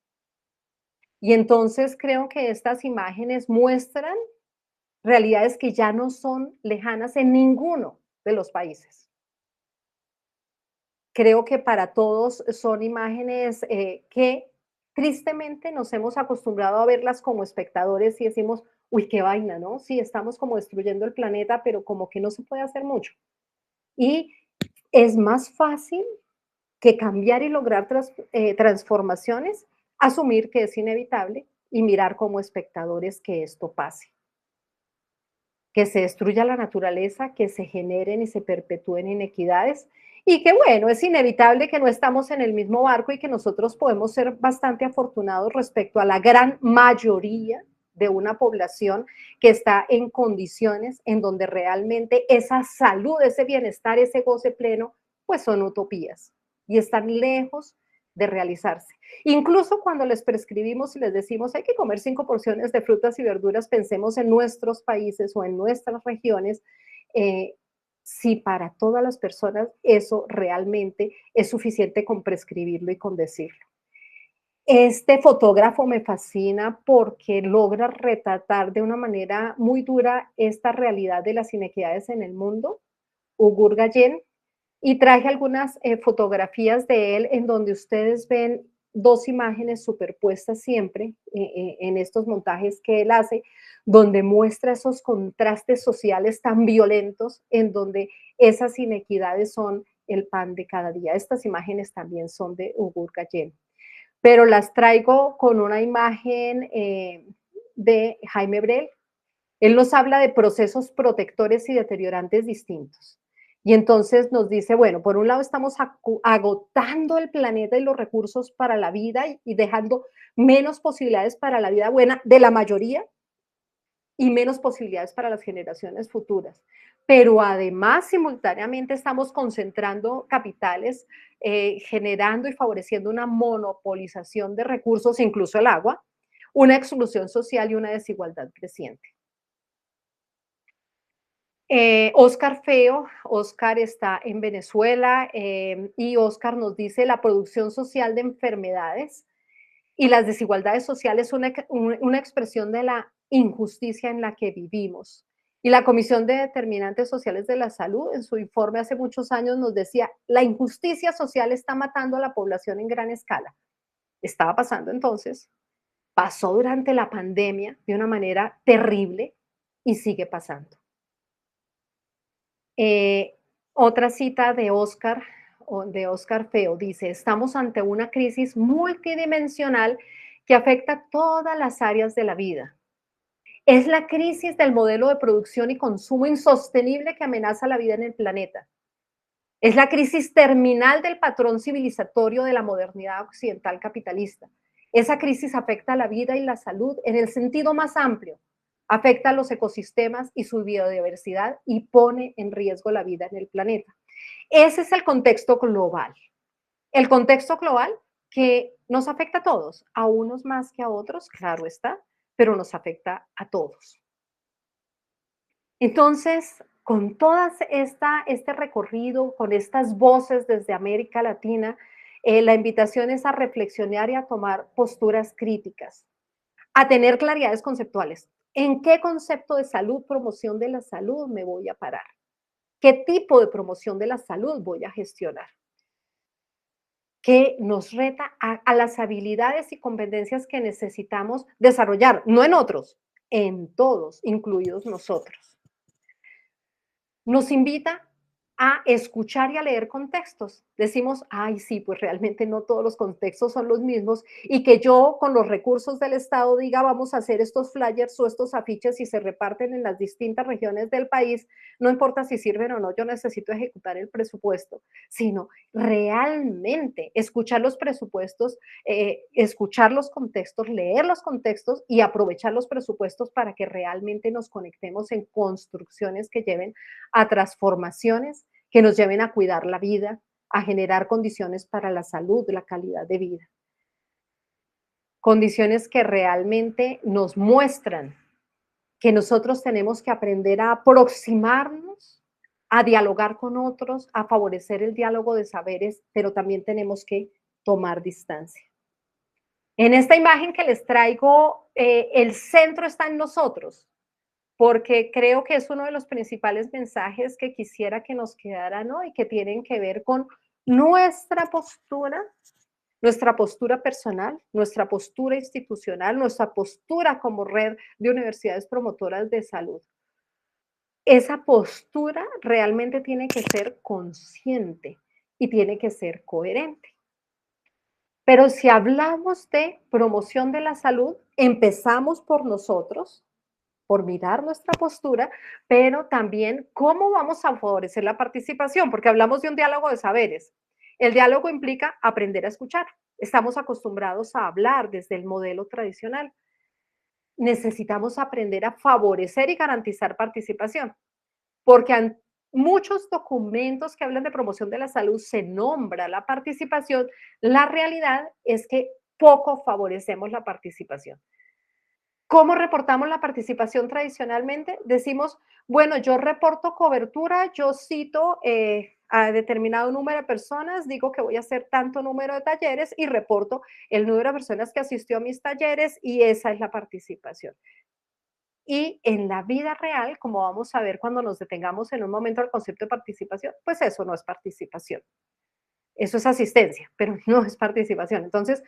S3: Y entonces creo que estas imágenes muestran realidades que ya no son lejanas en ninguno de los países. Creo que para todos son imágenes que tristemente nos hemos acostumbrado a verlas como espectadores y decimos, uy, qué vaina, ¿no? Sí, estamos como destruyendo el planeta, pero como que no se puede hacer mucho. Y es más fácil que cambiar y lograr transformaciones, asumir que es inevitable y mirar como espectadores que esto pase, que se destruya la naturaleza, que se generen y se perpetúen inequidades y que bueno, es inevitable que no estamos en el mismo barco y que nosotros podemos ser bastante afortunados respecto a la gran mayoría de una población que está en condiciones en donde realmente esa salud, ese bienestar, ese goce pleno, pues son utopías y están lejos de realizarse. Incluso cuando les prescribimos y les decimos hay que comer 5 porciones de frutas y verduras, pensemos en nuestros países o en nuestras regiones, si para todas las personas eso realmente es suficiente con prescribirlo y con decirlo. Este fotógrafo me fascina porque logra retratar de una manera muy dura esta realidad de las inequidades en el mundo, Ugur Gayen, y traje algunas fotografías de él en donde ustedes ven dos imágenes superpuestas siempre en estos montajes que él hace, donde muestra esos contrastes sociales tan violentos, en donde esas inequidades son el pan de cada día. Estas imágenes también son de Ugur Gayen, pero las traigo con una imagen de Jaime Brel. Él nos habla de procesos protectores y deteriorantes distintos. Y entonces nos dice, bueno, por un lado estamos agotando el planeta y los recursos para la vida y dejando menos posibilidades para la vida buena de la mayoría y menos posibilidades para las generaciones futuras. Pero además, simultáneamente estamos concentrando capitales, generando y favoreciendo una monopolización de recursos, incluso el agua, una exclusión social y una desigualdad creciente. Oscar Feo, Oscar está en Venezuela y Oscar nos dice la producción social de enfermedades y las desigualdades sociales, una expresión de la injusticia en la que vivimos. Y la Comisión de Determinantes Sociales de la Salud, en su informe hace muchos años, nos decía, la injusticia social está matando a la población en gran escala. Estaba pasando entonces, pasó durante la pandemia de una manera terrible y sigue pasando. Otra cita de Oscar Feo, dice, estamos ante una crisis multidimensional que afecta todas las áreas de la vida. Es la crisis del modelo de producción y consumo insostenible que amenaza la vida en el planeta. Es la crisis terminal del patrón civilizatorio de la modernidad occidental capitalista. Esa crisis afecta a la vida y la salud en el sentido más amplio, afecta a los ecosistemas y su biodiversidad y pone en riesgo la vida en el planeta. Ese es el contexto global. El contexto global que nos afecta a todos, a unos más que a otros, claro está, pero nos afecta a todos. Entonces, con todo este recorrido, con estas voces desde América Latina, La invitación es a reflexionar y a tomar posturas críticas, a tener claridades conceptuales. ¿En qué concepto de salud, promoción de la salud me voy a parar? ¿Qué tipo de promoción de la salud voy a gestionar? Que nos reta a las habilidades y competencias que necesitamos desarrollar, no en otros, en todos, incluidos nosotros. Nos invita a escuchar y a leer contextos. Decimos, ay, sí, pues realmente no todos los contextos son los mismos y que yo con los recursos del Estado diga, vamos a hacer estos flyers o estos afiches y se reparten en las distintas regiones del país, no importa si sirven o no, yo necesito ejecutar el presupuesto, sino realmente escuchar los presupuestos, escuchar los contextos, leer los contextos y aprovechar los presupuestos para que realmente nos conectemos en construcciones que lleven a transformaciones que nos lleven a cuidar la vida, a generar condiciones para la salud, la calidad de vida. Condiciones que realmente nos muestran que nosotros tenemos que aprender a aproximarnos, a dialogar con otros, a favorecer el diálogo de saberes, pero también tenemos que tomar distancia. En esta imagen que les traigo, el centro está en nosotros, porque creo que es uno de los principales mensajes que quisiera que nos quedaran hoy, que tienen que ver con nuestra postura personal, nuestra postura institucional, nuestra postura como red de universidades promotoras de salud. Esa postura realmente tiene que ser consciente y tiene que ser coherente. Pero si hablamos de promoción de la salud, empezamos por nosotros, por mirar nuestra postura, pero también cómo vamos a favorecer la participación, porque hablamos de un diálogo de saberes. El diálogo implica aprender a escuchar. Estamos acostumbrados a hablar desde el modelo tradicional. Necesitamos aprender a favorecer y garantizar participación, porque en muchos documentos que hablan de promoción de la salud se nombra la participación. La realidad es que poco favorecemos la participación. ¿Cómo reportamos la participación tradicionalmente? Decimos, bueno, yo reporto cobertura, yo cito a determinado número de personas, digo que voy a hacer tanto número de talleres y reporto el número de personas que asistió a mis talleres y esa es la participación. Y en la vida real, como vamos a ver cuando nos detengamos en un momento al concepto de participación, pues eso no es participación. Eso es asistencia, pero no es participación. Entonces,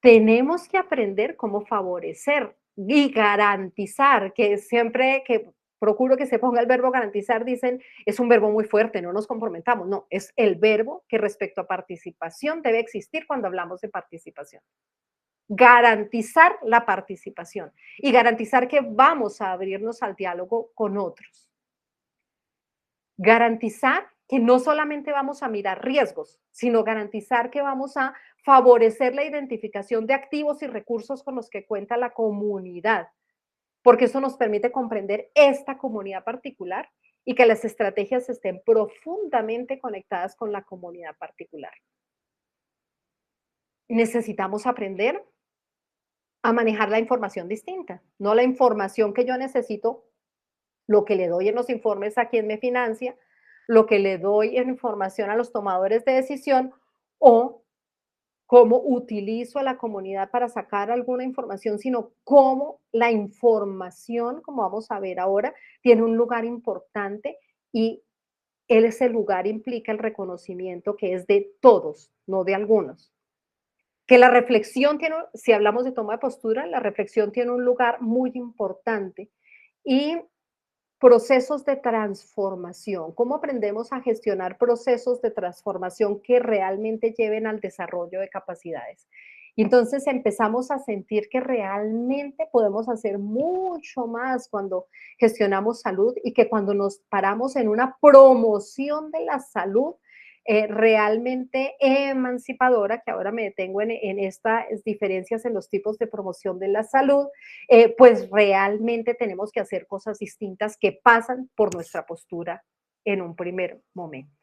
S3: tenemos que aprender cómo favorecer y garantizar, que siempre que procuro que se ponga el verbo garantizar, dicen, es un verbo muy fuerte, no nos comprometamos. No, es el verbo que respecto a participación debe existir cuando hablamos de participación. Garantizar la participación y garantizar que vamos a abrirnos al diálogo con otros. Garantizar que no solamente vamos a mirar riesgos, sino garantizar que vamos a favorecer la identificación de activos y recursos con los que cuenta la comunidad, porque eso nos permite comprender esta comunidad particular y que las estrategias estén profundamente conectadas con la comunidad particular. Necesitamos aprender a manejar la información distinta, no la información que yo necesito, lo que le doy en los informes a quien me financia, lo que le doy en información a los tomadores de decisión o cómo utilizo a la comunidad para sacar alguna información, sino cómo la información, como vamos a ver ahora, tiene un lugar importante y ese lugar implica el reconocimiento que es de todos, no de algunos. Que la reflexión tiene, si hablamos de toma de postura, la reflexión tiene un lugar muy importante y procesos de transformación. ¿Cómo aprendemos a gestionar procesos de transformación que realmente lleven al desarrollo de capacidades? Y entonces empezamos a sentir que realmente podemos hacer mucho más cuando gestionamos salud y que cuando nos paramos en una promoción de la salud, realmente emancipadora, que ahora me detengo en estas diferencias en los tipos de promoción de la salud, pues realmente tenemos que hacer cosas distintas que pasan por nuestra postura en un primer momento.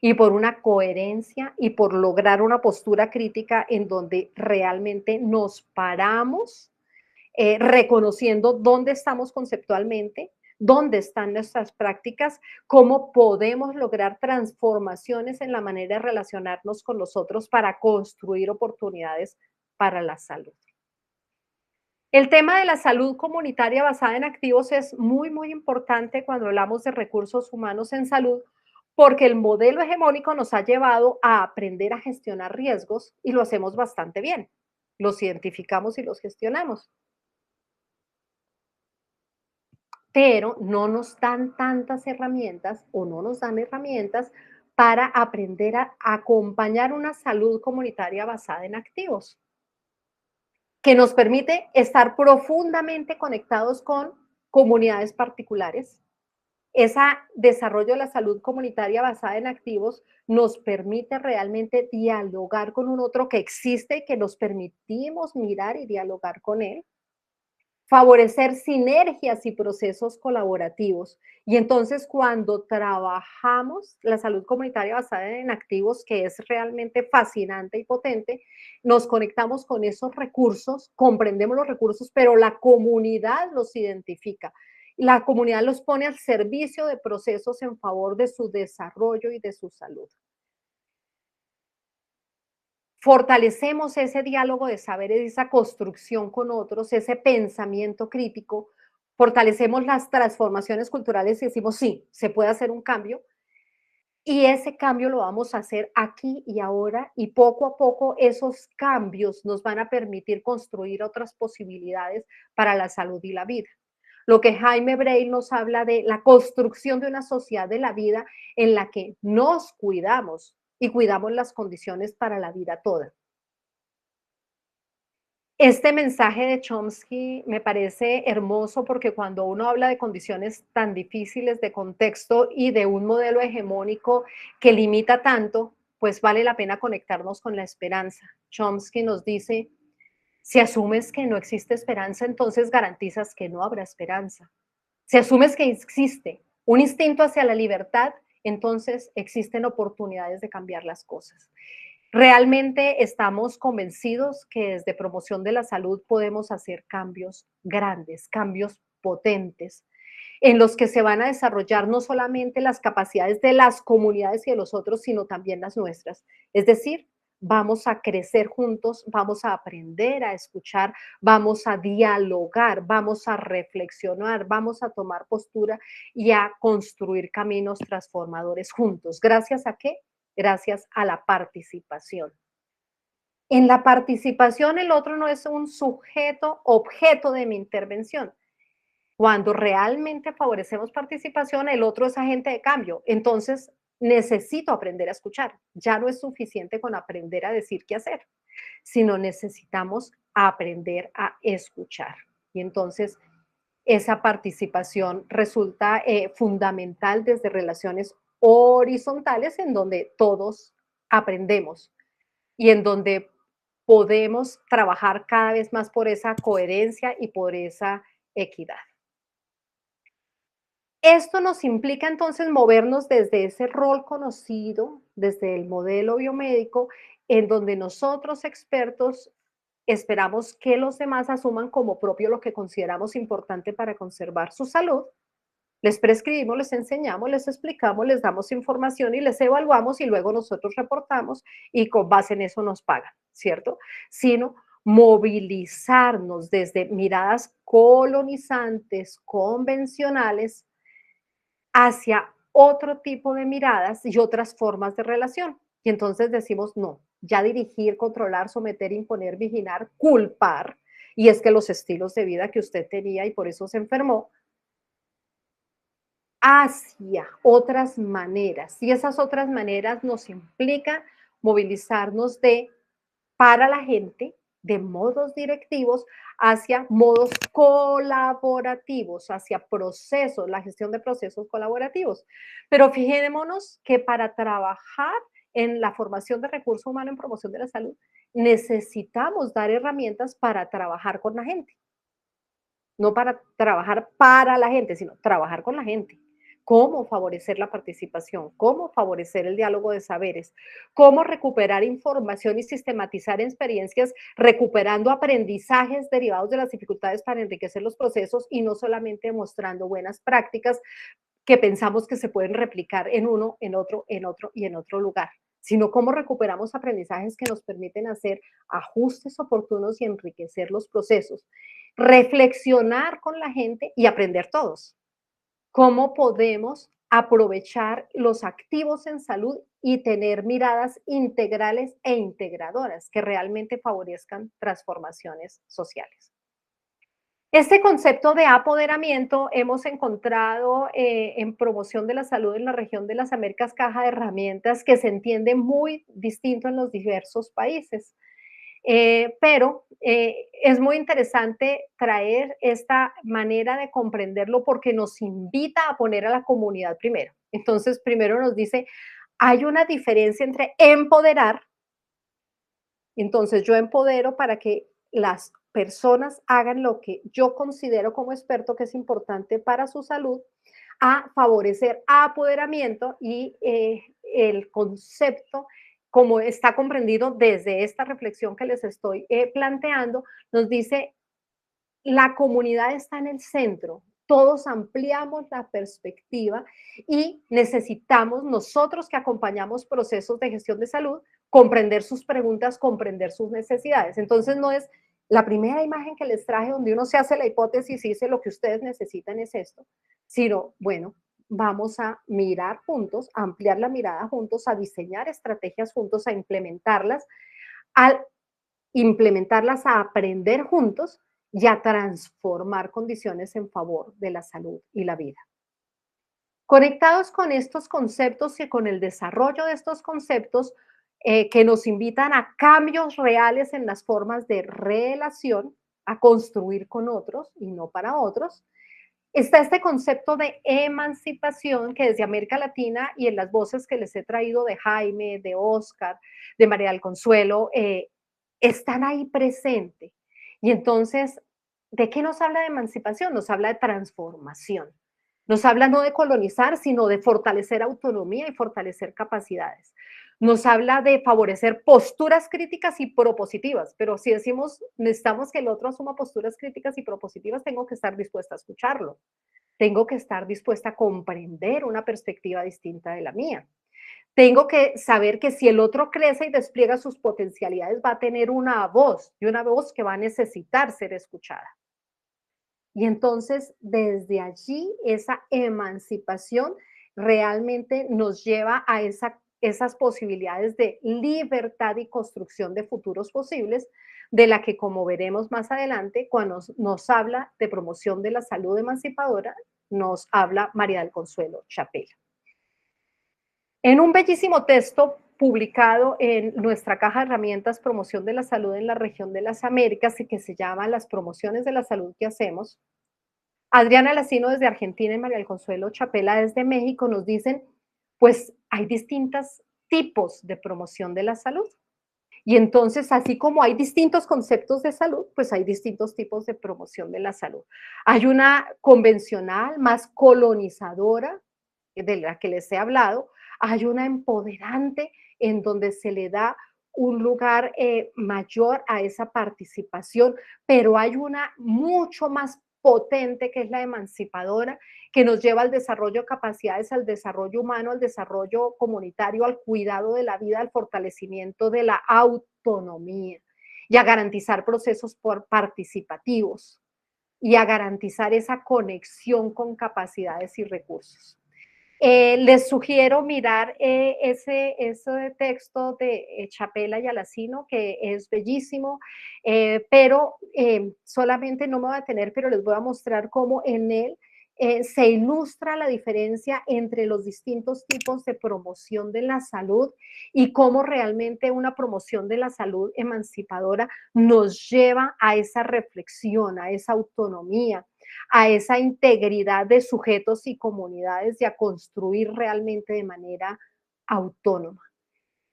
S3: Y por una coherencia y por lograr una postura crítica en donde realmente nos paramos reconociendo dónde estamos conceptualmente, dónde están nuestras prácticas, cómo podemos lograr transformaciones en la manera de relacionarnos con los otros para construir oportunidades para la salud. El tema de la salud comunitaria basada en activos es muy, muy importante cuando hablamos de recursos humanos en salud, porque el modelo hegemónico nos ha llevado a aprender a gestionar riesgos y lo hacemos bastante bien. Los identificamos y los gestionamos, pero no nos dan tantas herramientas o no nos dan herramientas para aprender a acompañar una salud comunitaria basada en activos, que nos permite estar profundamente conectados con comunidades particulares. Ese desarrollo de la salud comunitaria basada en activos nos permite realmente dialogar con un otro que existe y que nos permitimos mirar y dialogar con él, favorecer sinergias y procesos colaborativos. Y entonces cuando trabajamos la salud comunitaria basada en activos, que es realmente fascinante y potente, nos conectamos con esos recursos, comprendemos los recursos, pero la comunidad los identifica. La comunidad los pone al servicio de procesos en favor de su desarrollo y de su salud. Fortalecemos ese diálogo de saberes, esa construcción con otros, ese pensamiento crítico, fortalecemos las transformaciones culturales y decimos, sí, se puede hacer un cambio y ese cambio lo vamos a hacer aquí y ahora y poco a poco esos cambios nos van a permitir construir otras posibilidades para la salud y la vida. Lo que Jaime Bray nos habla de la construcción de una sociedad de la vida en la que nos cuidamos y cuidamos las condiciones para la vida toda. Este mensaje de Chomsky me parece hermoso porque cuando uno habla de condiciones tan difíciles de contexto y de un modelo hegemónico que limita tanto, pues vale la pena conectarnos con la esperanza. Chomsky nos dice, si asumes que no existe esperanza, entonces garantizas que no habrá esperanza. Si asumes que existe un instinto hacia la libertad, entonces existen oportunidades de cambiar las cosas. Realmente estamos convencidos que desde promoción de la salud podemos hacer cambios grandes, cambios potentes, en los que se van a desarrollar no solamente las capacidades de las comunidades y de los otros, sino también las nuestras. Es decir, vamos a crecer juntos, vamos a aprender a escuchar, vamos a dialogar, vamos a reflexionar, vamos a tomar postura y a construir caminos transformadores juntos. ¿Gracias a qué? Gracias a la participación. En la participación el otro no es un sujeto objeto de mi intervención. Cuando realmente favorecemos participación, el otro es agente de cambio. Entonces, necesito aprender a escuchar. Ya no es suficiente con aprender a decir qué hacer, sino necesitamos aprender a escuchar. Y entonces, esa participación resulta fundamental desde relaciones horizontales en donde todos aprendemos y en donde podemos trabajar cada vez más por esa coherencia y por esa equidad. Esto nos implica entonces movernos desde ese rol conocido, desde el modelo biomédico, en donde nosotros expertos esperamos que los demás asuman como propio lo que consideramos importante para conservar su salud. Les prescribimos, les enseñamos, les explicamos, les damos información y les evaluamos y luego nosotros reportamos y con base en eso nos pagan, ¿cierto? Sino movilizarnos desde miradas colonizantes, convencionales, hacia otro tipo de miradas y otras formas de relación. Y entonces decimos, no, ya dirigir, controlar, someter, imponer, vigilar, culpar, y es que los estilos de vida que usted tenía y por eso se enfermó, hacia otras maneras. Y esas otras maneras nos implica movilizarnos de para la gente, de modos directivos hacia modos colaborativos, hacia procesos, la gestión de procesos colaborativos. Pero fijémonos que para trabajar en la formación de recurso humano en promoción de la salud, necesitamos dar herramientas para trabajar con la gente. No para trabajar para la gente, sino trabajar con la gente. cómo favorecer la participación, cómo favorecer el diálogo de saberes, cómo recuperar información y sistematizar experiencias, recuperando aprendizajes derivados de las dificultades para enriquecer los procesos y no solamente mostrando buenas prácticas que pensamos que se pueden replicar en uno, en otro, en otro y en otro lugar, sino cómo recuperamos aprendizajes que nos permiten hacer ajustes oportunos y enriquecer los procesos, reflexionar con la gente y aprender todos. Cómo podemos aprovechar los activos en salud y tener miradas integrales e integradoras que realmente favorezcan transformaciones sociales. Este concepto de apoderamiento hemos encontrado en promoción de la salud en la región de las Américas, caja de herramientas que se entiende muy distinto en los diversos países. Pero es muy interesante traer esta manera de comprenderlo porque nos invita a poner a la comunidad primero. Entonces, primero nos dice, hay una diferencia entre empoderar, entonces yo empodero para que las personas hagan lo que yo considero como experto que es importante para su salud, a favorecer apoderamiento y el concepto, como está comprendido desde esta reflexión que les estoy planteando, nos dice, la comunidad está en el centro, todos ampliamos la perspectiva y necesitamos nosotros que acompañamos procesos de gestión de salud, comprender sus preguntas, comprender sus necesidades. Entonces no es la primera imagen que les traje donde uno se hace la hipótesis y dice lo que ustedes necesitan es esto, sino, bueno, vamos a mirar juntos, a ampliar la mirada juntos, a diseñar estrategias juntos, a al implementarlas, a aprender juntos y a transformar condiciones en favor de la salud y la vida. Conectados con estos conceptos y con el desarrollo de estos conceptos que nos invitan a cambios reales en las formas de relación, a construir con otros y no para otros, está este concepto de emancipación que desde América Latina y en las voces que les he traído de Jaime, de Oscar, de María del Consuelo, están ahí presentes. Y entonces, ¿de qué nos habla de emancipación? Nos habla de transformación. Nos habla no de colonizar, sino de fortalecer autonomía y fortalecer capacidades. Nos habla de favorecer posturas críticas y propositivas, pero si decimos necesitamos que el otro asuma posturas críticas y propositivas, tengo que estar dispuesta a escucharlo. Tengo que estar dispuesta a comprender una perspectiva distinta de la mía. Tengo que saber que si el otro crece y despliega sus potencialidades, va a tener una voz y una voz que va a necesitar ser escuchada. Y entonces, desde allí, esa emancipación realmente nos lleva a esas posibilidades de libertad y construcción de futuros posibles, de la que, como veremos más adelante, cuando nos habla de promoción de la salud emancipadora, nos habla María del Consuelo Chapela. En un bellísimo texto publicado en nuestra caja de herramientas Promoción de la Salud en la región de las Américas y que se llama Las promociones de la salud que hacemos, Adriana Lacino desde Argentina y María del Consuelo Chapela desde México nos dicen, pues hay distintos tipos de promoción de la salud. Y entonces, así como hay distintos conceptos de salud, pues hay distintos tipos de promoción de la salud. Hay una convencional, más colonizadora, de la que les he hablado. Hay una empoderante en donde se le da un lugar mayor a esa participación, pero hay una mucho más potente que es la emancipadora, que nos lleva al desarrollo de capacidades, al desarrollo humano, al desarrollo comunitario, al cuidado de la vida, al fortalecimiento de la autonomía y a garantizar procesos participativos y a garantizar esa conexión con capacidades y recursos. Les sugiero mirar ese texto de Chapela y Alacino, que es bellísimo, pero solamente no me voy a detener, pero les voy a mostrar cómo en él se ilustra la diferencia entre los distintos tipos de promoción de la salud y cómo realmente una promoción de la salud emancipadora nos lleva a esa reflexión, a esa autonomía, a esa integridad de sujetos y comunidades y a construir realmente de manera autónoma,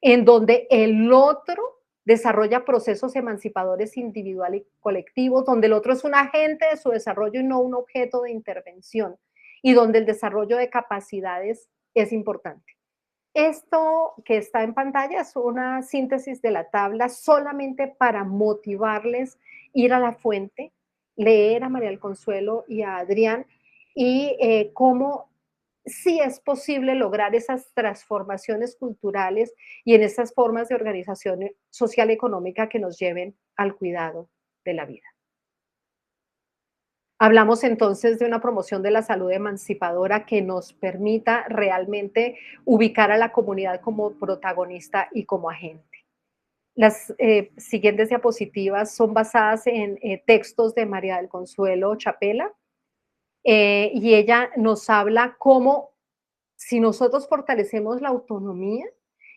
S3: en donde el otro desarrolla procesos emancipadores individuales y colectivos, donde el otro es un agente de su desarrollo y no un objeto de intervención. y donde el desarrollo de capacidades es importante. Esto que está en pantalla es una síntesis de la tabla solamente para motivarles ir a la fuente, leer a María del Consuelo y a Adrián y cómo sí es posible lograr esas transformaciones culturales y en esas formas de organización social y económica que nos lleven al cuidado de la vida. Hablamos entonces de una promoción de la salud emancipadora que nos permita realmente ubicar a la comunidad como protagonista y como agente. Las siguientes diapositivas son basadas en textos de María del Consuelo Chapela y ella nos habla cómo si nosotros fortalecemos la autonomía,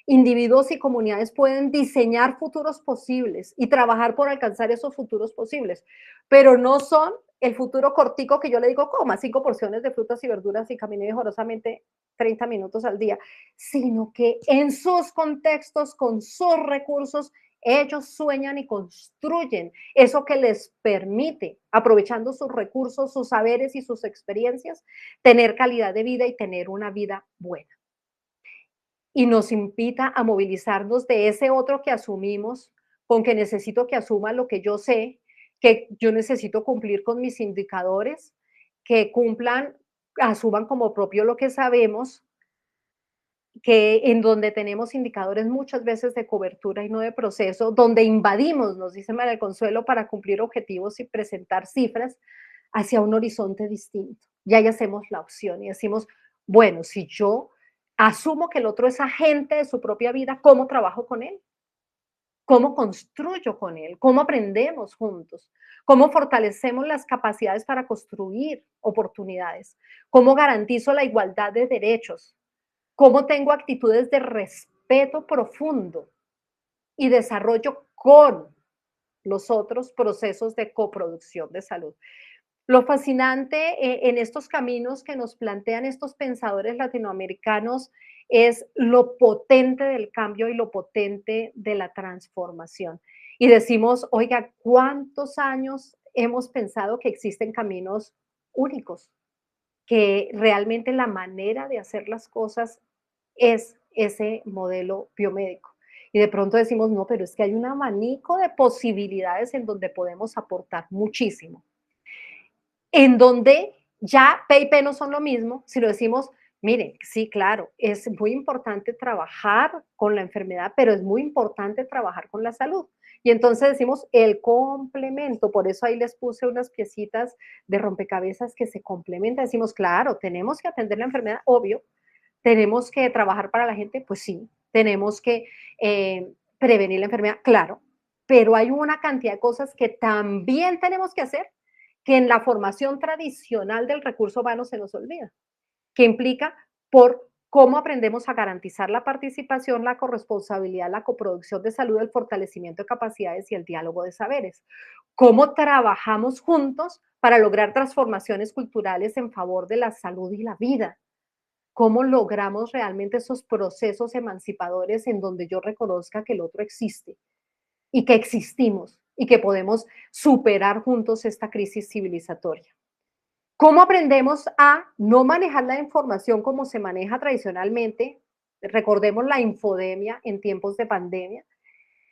S3: individuos y comunidades pueden diseñar futuros posibles y trabajar por alcanzar esos futuros posibles, pero no son el futuro cortico que yo le digo, coma 5 porciones de frutas y verduras y camine vigorosamente 30 minutos al día, sino que en sus contextos, con sus recursos, ellos sueñan y construyen eso que les permite, aprovechando sus recursos, sus saberes y sus experiencias, tener calidad de vida y tener una vida buena. Y nos invita a movilizarnos de ese otro que asumimos, con que necesito que asuma lo que yo sé, que yo necesito cumplir con mis indicadores, que cumplan, asuman como propio lo que sabemos, que en donde tenemos indicadores muchas veces de cobertura y no de proceso, donde invadimos, nos dice María del Consuelo, para cumplir objetivos y presentar cifras hacia un horizonte distinto. Y ahí hacemos la opción y decimos, bueno, si yo asumo que el otro es agente de su propia vida, ¿cómo trabajo con él? ¿Cómo construyo con él? ¿Cómo aprendemos juntos? ¿Cómo fortalecemos las capacidades para construir oportunidades? ¿Cómo garantizo la igualdad de derechos? ¿Cómo tengo actitudes de respeto profundo y desarrollo con los otros procesos de coproducción de salud? Lo fascinante en estos caminos que nos plantean estos pensadores latinoamericanos es lo potente del cambio y lo potente de la transformación. Y decimos, oiga, ¿cuántos años hemos pensado que existen caminos únicos? Que realmente la manera de hacer las cosas es ese modelo biomédico. Y de pronto decimos, no, pero es que hay un abanico de posibilidades en donde podemos aportar muchísimo. En donde ya P y P no son lo mismo, si lo decimos, miren, sí, claro, es muy importante trabajar con la enfermedad, pero es muy importante trabajar con la salud. Y entonces decimos el complemento, por eso ahí les puse unas piecitas de rompecabezas que se complementan. Decimos, claro, tenemos que atender la enfermedad, obvio, tenemos que trabajar para la gente, pues sí, tenemos que prevenir la enfermedad, claro, pero hay una cantidad de cosas que también tenemos que hacer que en la formación tradicional del recurso humano se nos olvida, que implica por cómo aprendemos a garantizar la participación, la corresponsabilidad, la coproducción de salud, el fortalecimiento de capacidades y el diálogo de saberes. Cómo trabajamos juntos para lograr transformaciones culturales en favor de la salud y la vida. Cómo logramos realmente esos procesos emancipadores en donde yo reconozca que el otro existe y que existimos y que podemos superar juntos esta crisis civilizatoria. ¿Cómo aprendemos a no manejar la información como se maneja tradicionalmente? Recordemos la infodemia en tiempos de pandemia,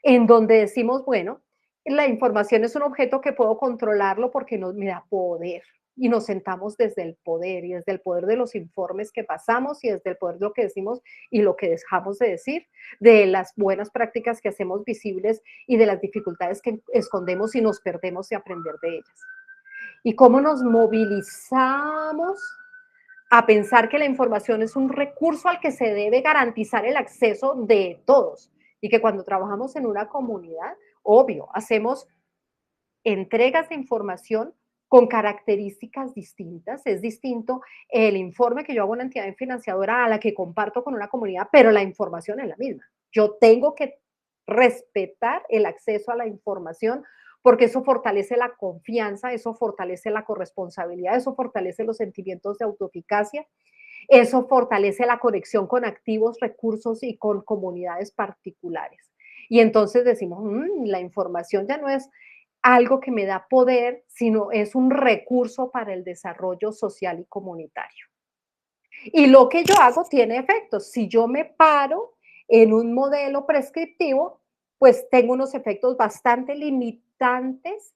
S3: en donde decimos, bueno, la información es un objeto que puedo controlarlo porque me da poder. Y nos sentamos desde el poder y desde el poder de los informes que pasamos y desde el poder de lo que decimos y lo que dejamos de decir, de las buenas prácticas que hacemos visibles y de las dificultades que escondemos y nos perdemos de aprender de ellas. Y cómo nos movilizamos a pensar que la información es un recurso al que se debe garantizar el acceso de todos y que cuando trabajamos en una comunidad, obvio, hacemos entregas de información con características distintas. Es distinto el informe que yo hago en una entidad financiadora a la que comparto con una comunidad, pero la información es la misma. Yo tengo que respetar el acceso a la información porque eso fortalece la confianza, eso fortalece la corresponsabilidad, eso fortalece los sentimientos de autoeficacia, eso fortalece la conexión con activos, recursos y con comunidades particulares. Y entonces decimos, la información ya no es algo que me da poder, sino es un recurso para el desarrollo social y comunitario. Y lo que yo hago tiene efectos. Si yo me paro en un modelo prescriptivo, pues tengo unos efectos bastante limitantes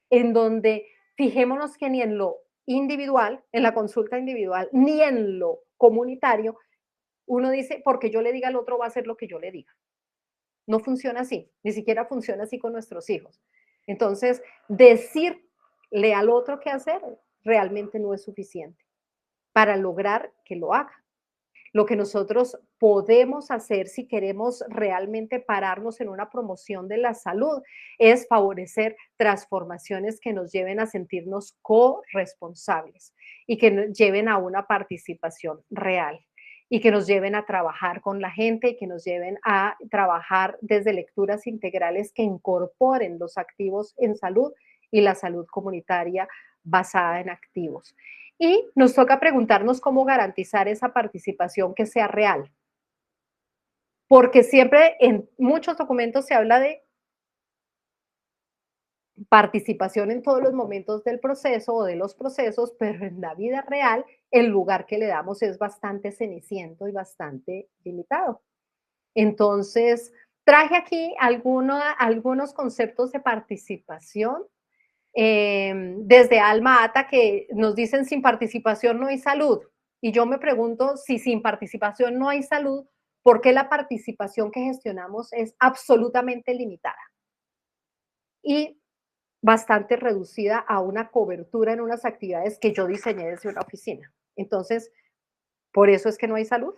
S3: en donde fijémonos que ni en lo individual, en la consulta individual, ni en lo comunitario, uno dice, porque yo le diga al otro va a hacer lo que yo le diga. No funciona así, ni siquiera funciona así con nuestros hijos. Entonces, decirle al otro qué hacer realmente no es suficiente para lograr que lo haga. Lo que nosotros podemos hacer si queremos realmente pararnos en una promoción de la salud es favorecer transformaciones que nos lleven a sentirnos corresponsables y que nos lleven a una participación real y que nos lleven a trabajar con la gente y que nos lleven a trabajar desde lecturas integrales que incorporen los activos en salud y la salud comunitaria basada en activos. Y nos toca preguntarnos cómo garantizar esa participación que sea real. Porque siempre en muchos documentos se habla de participación en todos los momentos del proceso o de los procesos, pero en la vida real el lugar que le damos es bastante ceniciento y bastante limitado. Entonces, traje aquí algunos conceptos de participación desde Alma Ata que nos dicen sin participación no hay salud. Y yo me pregunto si sin participación no hay salud, ¿por qué la participación que gestionamos es absolutamente limitada y bastante reducida a una cobertura en unas actividades que yo diseñé desde una oficina? Entonces, por eso es que no hay salud.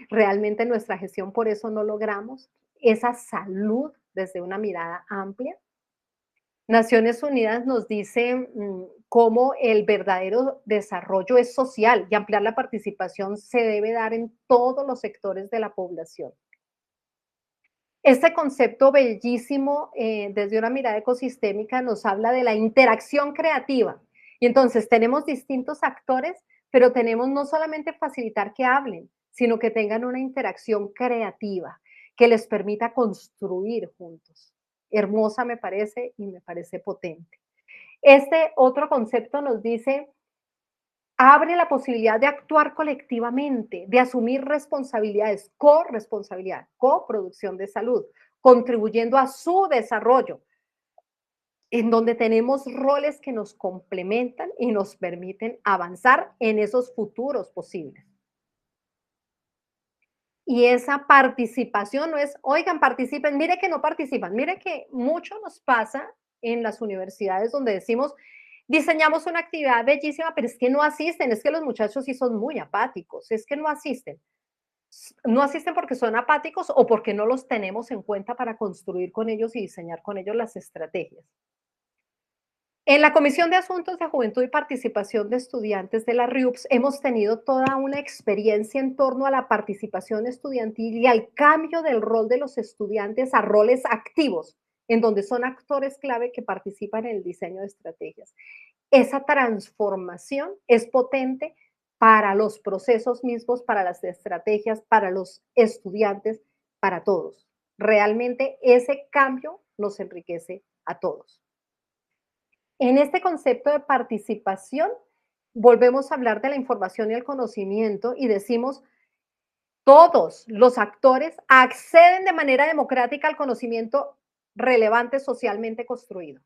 S3: Realmente en nuestra gestión por eso no logramos esa salud desde una mirada amplia. Naciones Unidas nos dice cómo el verdadero desarrollo es social y ampliar la participación se debe dar en todos los sectores de la población. Este concepto bellísimo desde una mirada ecosistémica nos habla de la interacción creativa. Y entonces tenemos distintos actores, pero tenemos no solamente facilitar que hablen, sino que tengan una interacción creativa que les permita construir juntos. Hermosa me parece y me parece potente. Este otro concepto nos dice, abre la posibilidad de actuar colectivamente, de asumir responsabilidades, corresponsabilidad, coproducción de salud, contribuyendo a su desarrollo, en donde tenemos roles que nos complementan y nos permiten avanzar en esos futuros posibles. Y esa participación no es, oigan, participen, mire que no participan, mire que mucho nos pasa en las universidades donde decimos, diseñamos una actividad bellísima, pero es que no asisten, es que los muchachos sí son muy apáticos, es que no asisten. No asisten porque son apáticos o porque no los tenemos en cuenta para construir con ellos y diseñar con ellos las estrategias. En la Comisión de Asuntos de Juventud y Participación de Estudiantes de la RIUPS hemos tenido toda una experiencia en torno a la participación estudiantil y al cambio del rol de los estudiantes a roles activos, en donde son actores clave que participan en el diseño de estrategias. Esa transformación es potente para los procesos mismos, para las estrategias, para los estudiantes, para todos. Realmente ese cambio nos enriquece a todos. En este concepto de participación, volvemos a hablar de la información y el conocimiento y decimos, todos los actores acceden de manera democrática al conocimiento relevante socialmente construido.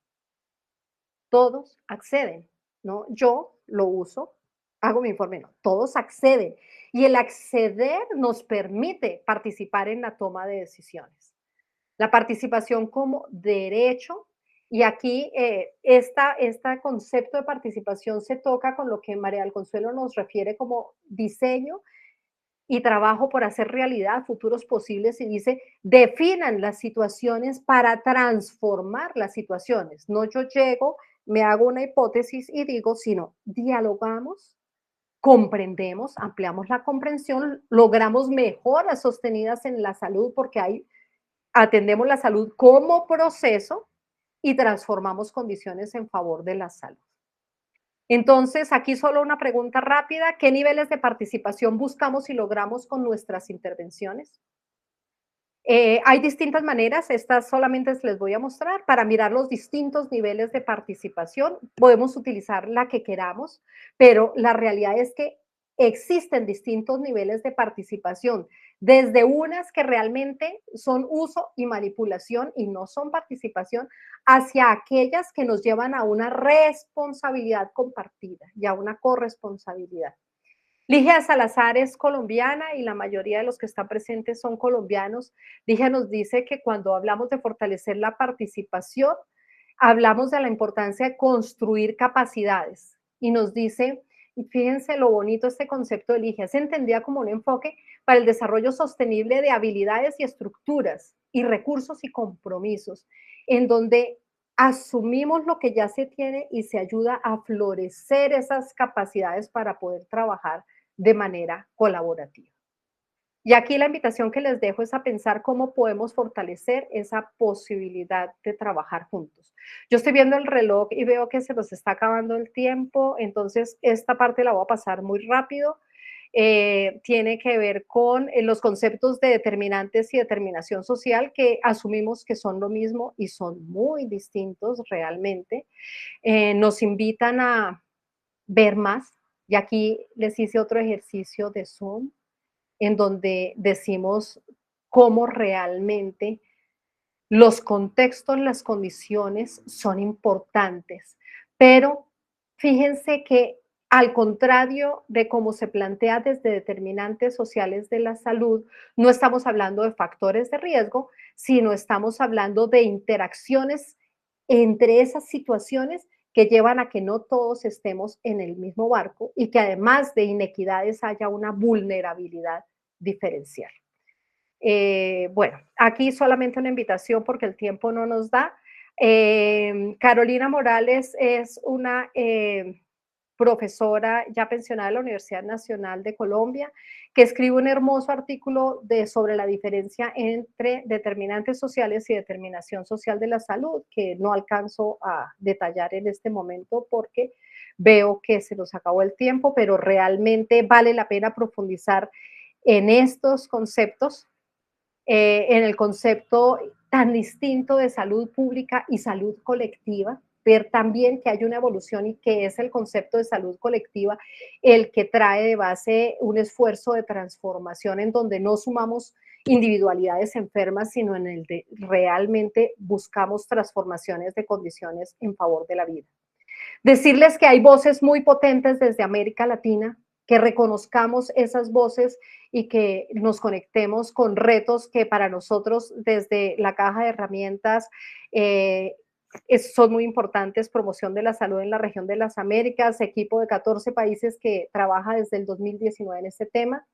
S3: Todos acceden, ¿no? Yo lo uso, hago mi informe, no, todos acceden. Y el acceder nos permite participar en la toma de decisiones. La participación como derecho, y aquí este concepto de participación se toca con lo que María del Consuelo nos refiere como diseño y trabajo por hacer realidad futuros posibles y dice, definan las situaciones para transformar las situaciones. No yo llego, me hago una hipótesis y digo, sino dialogamos, comprendemos, ampliamos la comprensión, logramos mejoras sostenidas en la salud porque atendemos la salud como proceso y transformamos condiciones en favor de la salud. Entonces, aquí solo una pregunta rápida. ¿Qué niveles de participación buscamos y logramos con nuestras intervenciones? Hay distintas maneras, estas solamente les voy a mostrar para mirar los distintos niveles de participación. Podemos utilizar la que queramos, pero la realidad es que existen distintos niveles de participación, desde unas que realmente son uso y manipulación y no son participación, hacia aquellas que nos llevan a una responsabilidad compartida y a una corresponsabilidad. Ligia Salazar es colombiana y la mayoría de los que están presentes son colombianos. Ligia nos dice que cuando hablamos de fortalecer la participación, hablamos de la importancia de construir capacidades. Y nos dice, y fíjense lo bonito este concepto de Ligia, se entendía como un enfoque para el desarrollo sostenible de habilidades y estructuras y recursos y compromisos, en donde asumimos lo que ya se tiene y se ayuda a florecer esas capacidades para poder trabajar de manera colaborativa. Y aquí la invitación que les dejo es a pensar cómo podemos fortalecer esa posibilidad de trabajar juntos. Yo estoy viendo el reloj y veo que se nos está acabando el tiempo, entonces esta parte la voy a pasar muy rápido. Tiene que ver con los conceptos de determinantes y determinación social que asumimos que son lo mismo y son muy distintos realmente. Nos invitan a ver más. Y aquí les hice otro ejercicio de Zoom en donde decimos cómo realmente los contextos, las condiciones son importantes. Pero fíjense que al contrario de cómo se plantea desde determinantes sociales de la salud, no estamos hablando de factores de riesgo, sino estamos hablando de interacciones entre esas situaciones que llevan a que no todos estemos en el mismo barco y que además de inequidades haya una vulnerabilidad diferencial. Bueno, aquí solamente una invitación porque el tiempo no nos da. Carolina Morales es una profesora ya pensionada de la Universidad Nacional de Colombia, que escribe un hermoso artículo sobre la diferencia entre determinantes sociales y determinación social de la salud, que no alcanzo a detallar en este momento porque veo que se nos acabó el tiempo, pero realmente vale la pena profundizar en estos conceptos, en el concepto tan distinto de salud pública y salud colectiva, ver también que hay una evolución y que es el concepto de salud colectiva el que trae de base un esfuerzo de transformación en donde no sumamos individualidades enfermas, sino en el de realmente buscamos transformaciones de condiciones en favor de la vida. Decirles que hay voces muy potentes desde América Latina, que reconozcamos esas voces y que nos conectemos con retos que para nosotros desde la caja de herramientas son muy importantes, promoción de la salud en la región de las Américas, equipo de 14 países que trabaja desde el 2019 en este tema.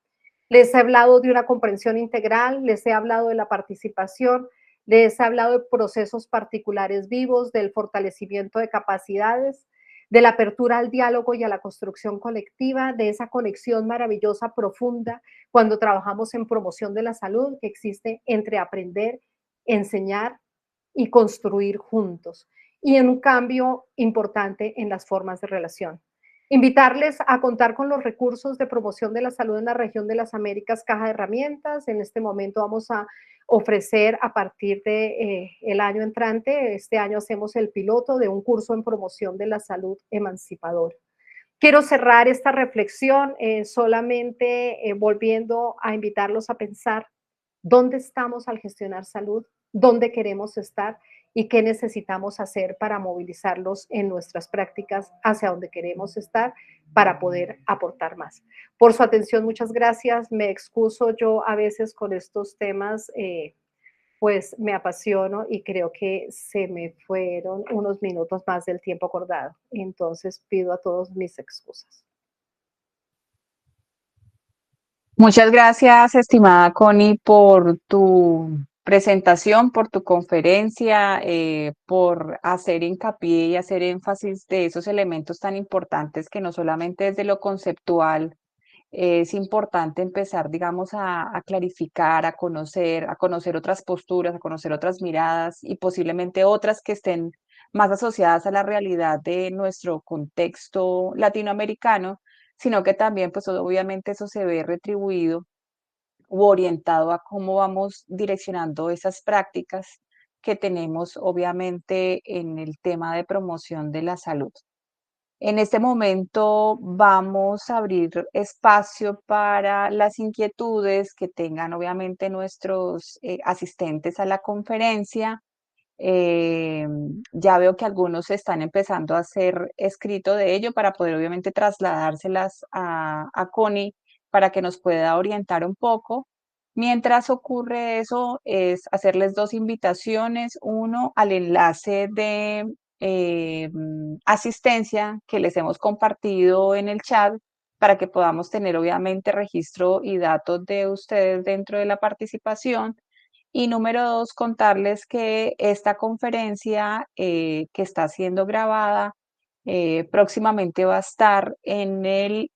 S3: Les he hablado de una comprensión integral, les he hablado de la participación, les he hablado de procesos particulares vivos, del fortalecimiento de capacidades, de la apertura al diálogo y a la construcción colectiva, de esa conexión maravillosa, profunda, cuando trabajamos en promoción de la salud que existe entre aprender, enseñar y construir juntos. Y en un cambio importante en las formas de relación. Invitarles a contar con los recursos de promoción de la salud en la región de las Américas, caja de herramientas. En este momento vamos a ofrecer a partir de el año entrante, este año hacemos el piloto de un curso en promoción de la salud emancipadora. Quiero cerrar esta reflexión solamente volviendo a invitarlos a pensar dónde estamos al gestionar salud, dónde queremos estar y qué necesitamos hacer para movilizarlos en nuestras prácticas hacia donde queremos estar para poder aportar más. Por su atención, muchas gracias. Me excuso yo a veces con estos temas, pues me apasiono y creo que se me fueron unos minutos más del tiempo acordado. Entonces pido a todos mis excusas.
S1: Muchas gracias, estimada Connie, por tu presentación, por tu conferencia, por hacer hincapié y hacer énfasis de esos elementos tan importantes que no solamente desde lo conceptual es importante empezar, digamos, a clarificar, a conocer otras posturas, a conocer otras miradas y posiblemente otras que estén más asociadas a la realidad de nuestro contexto latinoamericano, sino que también, pues obviamente eso se ve retribuido u orientado a cómo vamos direccionando esas prácticas que tenemos obviamente en el tema de promoción de la salud. En este momento vamos a abrir espacio para las inquietudes que tengan obviamente nuestros asistentes a la conferencia. Ya veo que algunos están empezando a hacer escrito de ello para poder obviamente trasladárselas a Connie para que nos pueda orientar un poco. Mientras ocurre eso, es hacerles dos invitaciones. Uno, al enlace de asistencia que les hemos compartido en el chat para que podamos tener obviamente registro y datos de ustedes dentro de la participación. Y número dos, contarles que esta conferencia que está siendo grabada próximamente va a estar en el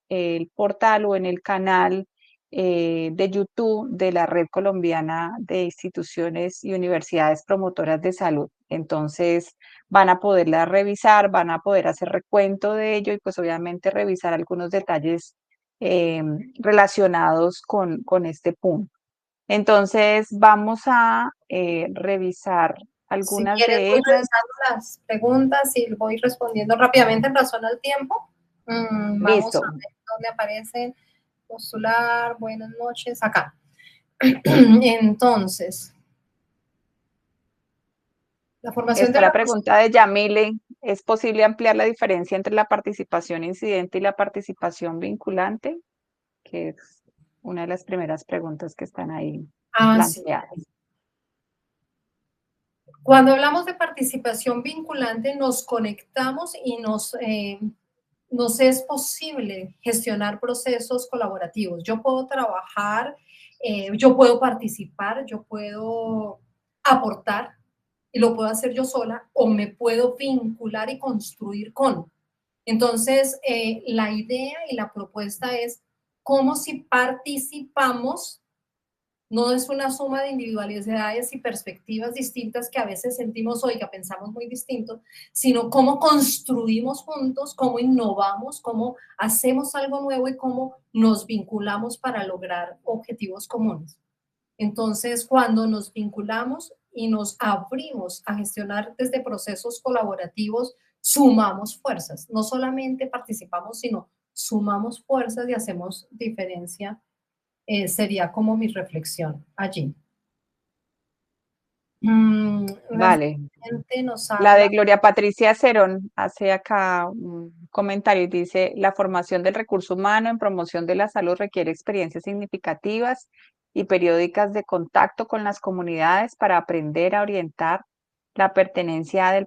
S1: portal o en el canal de YouTube de la Red Colombiana de Instituciones y Universidades Promotoras de Salud. Entonces van a poderla revisar, van a poder hacer recuento de ello y pues obviamente revisar algunos detalles eh, relacionados con este punto. Entonces, vamos a revisar
S2: Si
S1: algunas
S2: quieres,
S1: de
S2: voy
S1: ellas.
S2: revisando las preguntas y voy respondiendo rápidamente en razón al tiempo. Vamos a
S1: Listo.
S2: ver dónde aparece postular. Buenas noches. Acá. Entonces, la formación de
S1: Está la
S2: recursos.
S1: pregunta de Yamile. ¿Es posible ampliar la diferencia entre la participación incidente y la participación vinculante? Que es una de las primeras preguntas que están ahí
S2: Ah, sí.
S1: planteadas.
S2: Cuando hablamos de participación vinculante, nos conectamos y nos es posible gestionar procesos colaborativos. Yo puedo trabajar, yo puedo participar, yo puedo aportar y lo puedo hacer yo sola o me puedo vincular y construir con. Entonces, la idea y la propuesta es cómo si participamos no es una suma de individualidades y perspectivas distintas que a veces sentimos hoy, que pensamos muy distinto, sino cómo construimos juntos, cómo innovamos, cómo hacemos algo nuevo y cómo nos vinculamos para lograr objetivos comunes. Entonces, cuando nos vinculamos y nos abrimos a gestionar desde procesos colaborativos, sumamos fuerzas. No solamente participamos, sino sumamos fuerzas y hacemos diferencia. Sería como mi reflexión allí. La
S1: Vale.
S2: siguiente nos
S1: La
S2: habla.
S1: de Gloria Patricia Cerón hace acá un comentario y dice, la formación del recurso humano en promoción de la salud requiere experiencias significativas y periódicas de contacto con las comunidades para aprender a orientar la pertinencia del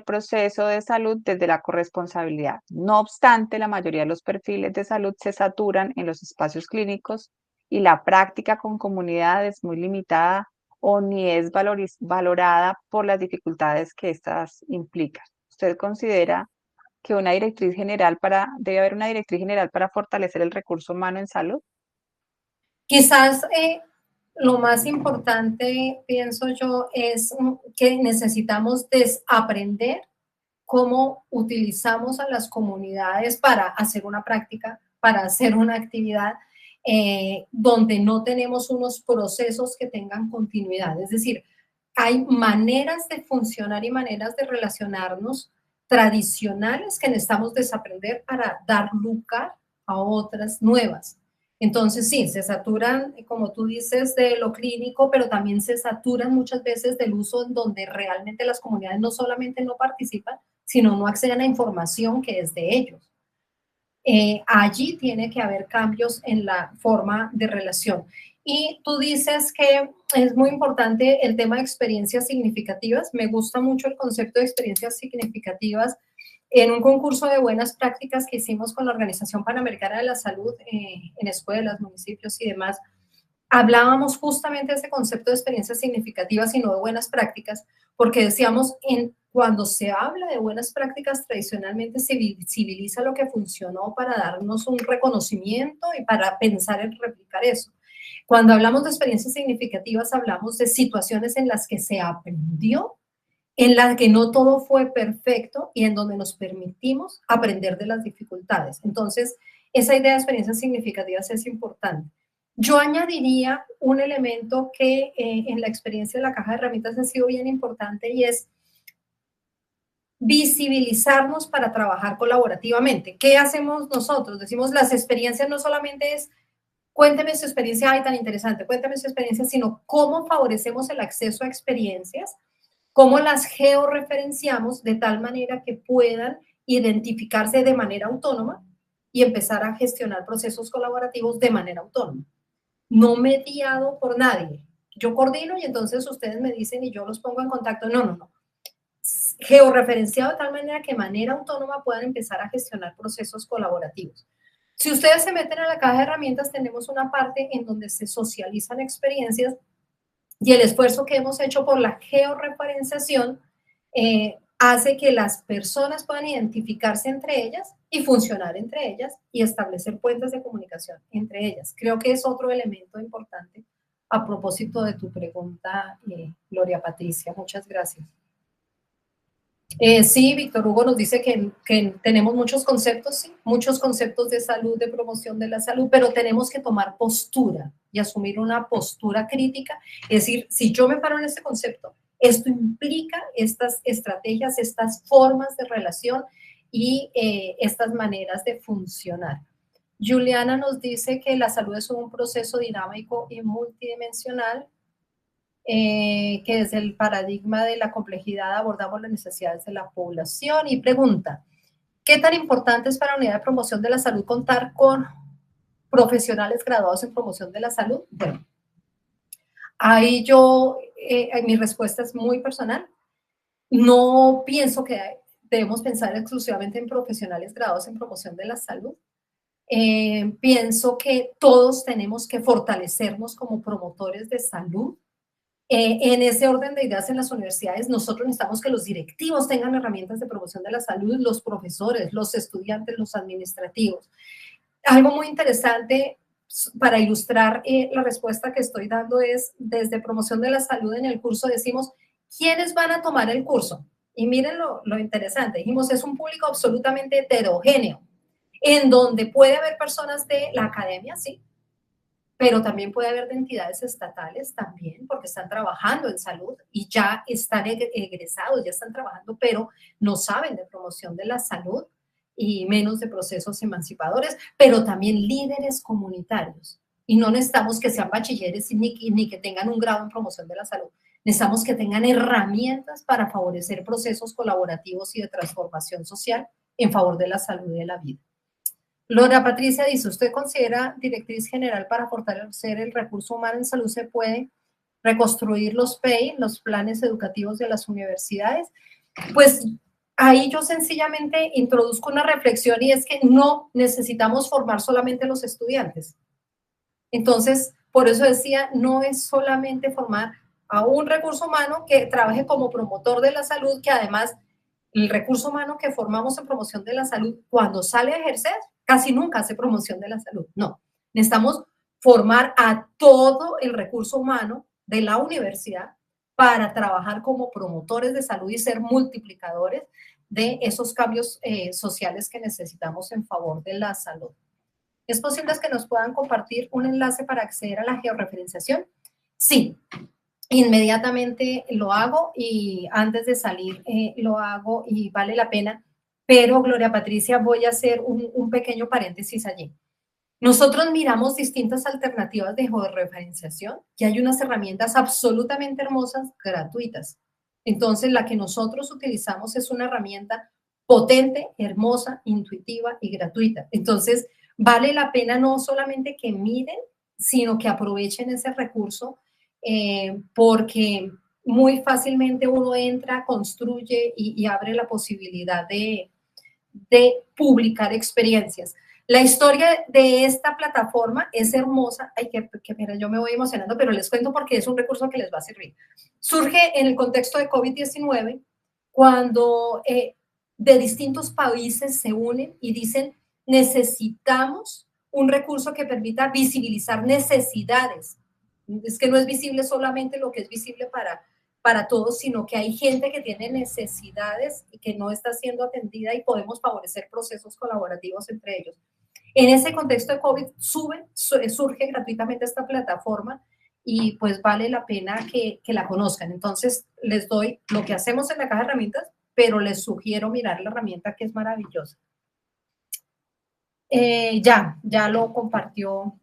S1: proceso de salud desde la corresponsabilidad. No obstante, la mayoría de los perfiles de salud se saturan en los espacios clínicos y la práctica con comunidades es muy limitada o ni es valorada por las dificultades que éstas implican. ¿Usted considera que debe haber una directriz general para fortalecer el recurso humano en salud?
S2: Quizás lo más importante, pienso yo, es que necesitamos desaprender cómo utilizamos a las comunidades para hacer una práctica, para hacer una actividad donde no tenemos unos procesos que tengan continuidad. Es decir, hay maneras de funcionar y maneras de relacionarnos tradicionales que necesitamos desaprender para dar lugar a otras nuevas. Entonces, sí, se saturan, como tú dices, de lo clínico, pero también se saturan muchas veces del uso en donde realmente las comunidades no solamente no participan, sino no acceden a información que es de ellos. Allí tiene que haber cambios en la forma de relación. Y tú dices que es muy importante el tema de experiencias significativas. Me gusta mucho el concepto de experiencias significativas. En un concurso de buenas prácticas que hicimos con la Organización Panamericana de la Salud en escuelas, municipios y demás, hablábamos justamente de ese concepto de experiencias significativas y no de buenas prácticas, porque decíamos, cuando se habla de buenas prácticas, tradicionalmente se visibiliza lo que funcionó para darnos un reconocimiento y para pensar en replicar eso. Cuando hablamos de experiencias significativas, hablamos de situaciones en las que se aprendió, en las que no todo fue perfecto y en donde nos permitimos aprender de las dificultades. Entonces, esa idea de experiencias significativas es importante. Yo añadiría un elemento que en la experiencia de la caja de herramientas ha sido bien importante y es visibilizarnos para trabajar colaborativamente. ¿Qué hacemos nosotros? Decimos, las experiencias no solamente es cuénteme su experiencia, ay, tan interesante, cuéntame su experiencia, sino cómo favorecemos el acceso a experiencias, cómo las georreferenciamos de tal manera que puedan identificarse de manera autónoma y empezar a gestionar procesos colaborativos de manera autónoma, no mediado por nadie. Yo coordino y entonces ustedes me dicen y yo los pongo en contacto. No, no, no. Georreferenciado de tal manera que de manera autónoma puedan empezar a gestionar procesos colaborativos. Si ustedes se meten a la caja de herramientas, tenemos una parte en donde se socializan experiencias y el esfuerzo que hemos hecho por la georreferenciación hace que las personas puedan identificarse entre ellas y funcionar entre ellas y establecer puentes de comunicación entre ellas. Creo que es otro elemento importante a propósito de tu pregunta, Gloria Patricia. Muchas gracias. Sí, Víctor Hugo nos dice que tenemos muchos conceptos, sí, muchos conceptos de salud, de promoción de la salud, pero tenemos que tomar postura y asumir una postura crítica. Es decir, si yo me paro en este concepto, esto implica estas estrategias, estas formas de relación y estas maneras de funcionar. Juliana nos dice que la salud es un proceso dinámico y multidimensional. Que desde el paradigma de la complejidad abordamos las necesidades de la población y pregunta, ¿qué tan importante es para la unidad de promoción de la salud contar con profesionales graduados en promoción de la salud? Bueno, ahí mi respuesta es muy personal. No pienso que debemos pensar exclusivamente en profesionales graduados en promoción de la salud. Pienso que todos tenemos que fortalecernos como promotores de salud. En ese orden de ideas en las universidades, nosotros necesitamos que los directivos tengan herramientas de promoción de la salud, los profesores, los estudiantes, los administrativos. Algo muy interesante para ilustrar la respuesta que estoy dando es, desde promoción de la salud en el curso decimos, ¿quiénes van a tomar el curso? Y miren lo interesante, dijimos, es un público absolutamente heterogéneo, en donde puede haber personas de la academia, sí, pero también puede haber de entidades estatales también, porque están trabajando en salud y ya están egresados, ya están trabajando, pero no saben de promoción de la salud y menos de procesos emancipadores, pero también líderes comunitarios. Y no necesitamos que sean bachilleres ni que tengan un grado en promoción de la salud. Necesitamos que tengan herramientas para favorecer procesos colaborativos y de transformación social en favor de la salud y de la vida. Gloria Patricia dice, ¿usted considera directriz general para fortalecer el recurso humano en salud se puede reconstruir los PEI, los planes educativos de las universidades? Pues ahí yo sencillamente introduzco una reflexión y es que no necesitamos formar solamente los estudiantes. Entonces, por eso decía, no es solamente formar a un recurso humano que trabaje como promotor de la salud, que además el recurso humano que formamos en promoción de la salud, cuando sale a ejercer, casi nunca hace promoción de la salud. No, necesitamos formar a todo el recurso humano de la universidad para trabajar como promotores de salud y ser multiplicadores de esos cambios sociales que necesitamos en favor de la salud. ¿Es posible que nos puedan compartir un enlace para acceder a la georreferenciación? Sí, inmediatamente lo hago y antes de salir lo hago y vale la pena. Pero, Gloria Patricia, voy a hacer un pequeño paréntesis allí. Nosotros miramos distintas alternativas de georreferenciación y hay unas herramientas absolutamente hermosas, gratuitas. Entonces, la que nosotros utilizamos es una herramienta potente, hermosa, intuitiva y gratuita. Entonces, vale la pena no solamente que miren, sino que aprovechen ese recurso porque muy fácilmente uno entra, construye y abre la posibilidad de publicar experiencias. La historia de esta plataforma es hermosa. Ay, mira, yo me voy emocionando, pero les cuento porque es un recurso que les va a servir. Surge en el contexto de COVID-19, cuando de distintos países se unen y dicen, necesitamos un recurso que permita visibilizar necesidades. Es que no es visible solamente lo que es visible para todos, sino que hay gente que tiene necesidades y que no está siendo atendida y podemos favorecer procesos colaborativos entre ellos. En ese contexto de COVID surge gratuitamente esta plataforma y pues vale la pena que la conozcan. Entonces les doy lo que hacemos en la caja de herramientas, pero les sugiero mirar la herramienta que es maravillosa. Ya lo compartió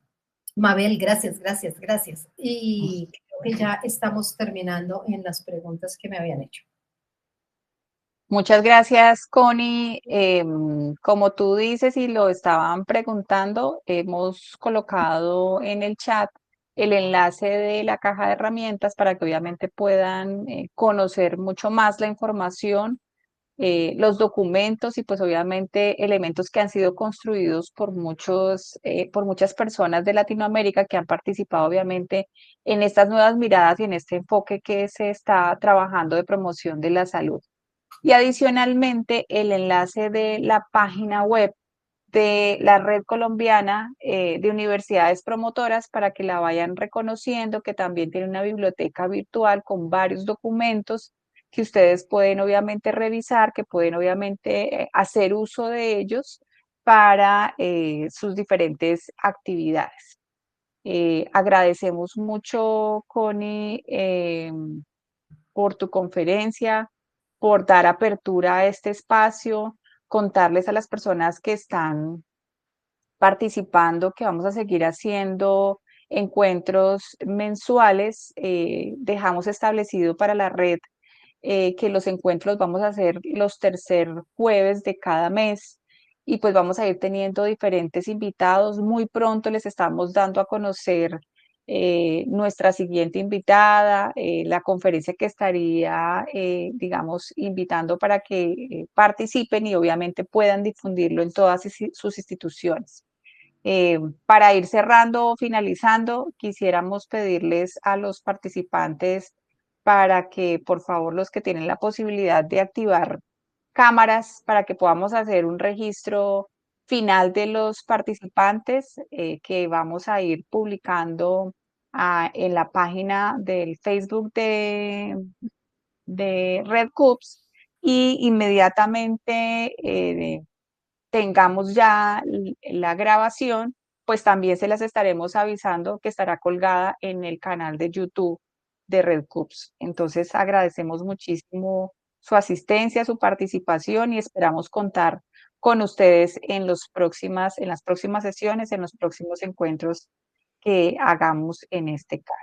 S2: Mabel, gracias, gracias, gracias. Y creo que ya estamos terminando en las preguntas que me habían hecho.
S1: Muchas gracias, Connie. Como tú dices y lo estaban preguntando, hemos colocado en el chat el enlace de la caja de herramientas para que obviamente puedan conocer mucho más la información, los documentos y pues obviamente elementos que han sido construidos por muchas personas de Latinoamérica que han participado obviamente en estas nuevas miradas y en este enfoque que se está trabajando de promoción de la salud. Y adicionalmente el enlace de la página web de la Red Colombiana de Universidades Promotoras para que la vayan reconociendo, que también tiene una biblioteca virtual con varios documentos que ustedes pueden obviamente revisar, que pueden obviamente hacer uso de ellos para sus diferentes actividades. Agradecemos mucho, Connie, por tu conferencia, por dar apertura a este espacio, contarles a las personas que están participando que vamos a seguir haciendo encuentros mensuales. Dejamos establecido para la red que los encuentros vamos a hacer los tercer jueves de cada mes y pues vamos a ir teniendo diferentes invitados. Muy pronto les estamos dando a conocer nuestra siguiente invitada, la conferencia que estaría, digamos, invitando para que participen y obviamente puedan difundirlo en todas sus instituciones. Para ir cerrando o finalizando, quisiéramos pedirles a los participantes para que, por favor, los que tienen la posibilidad de activar cámaras para que podamos hacer un registro final de los participantes que vamos a ir publicando en la página del Facebook de Red Cups y inmediatamente tengamos ya la grabación, pues también se las estaremos avisando que estará colgada en el canal de YouTube de Red Cups. Entonces agradecemos muchísimo su asistencia, su participación y esperamos contar con ustedes en las próximas sesiones, en los próximos encuentros que hagamos en este caso.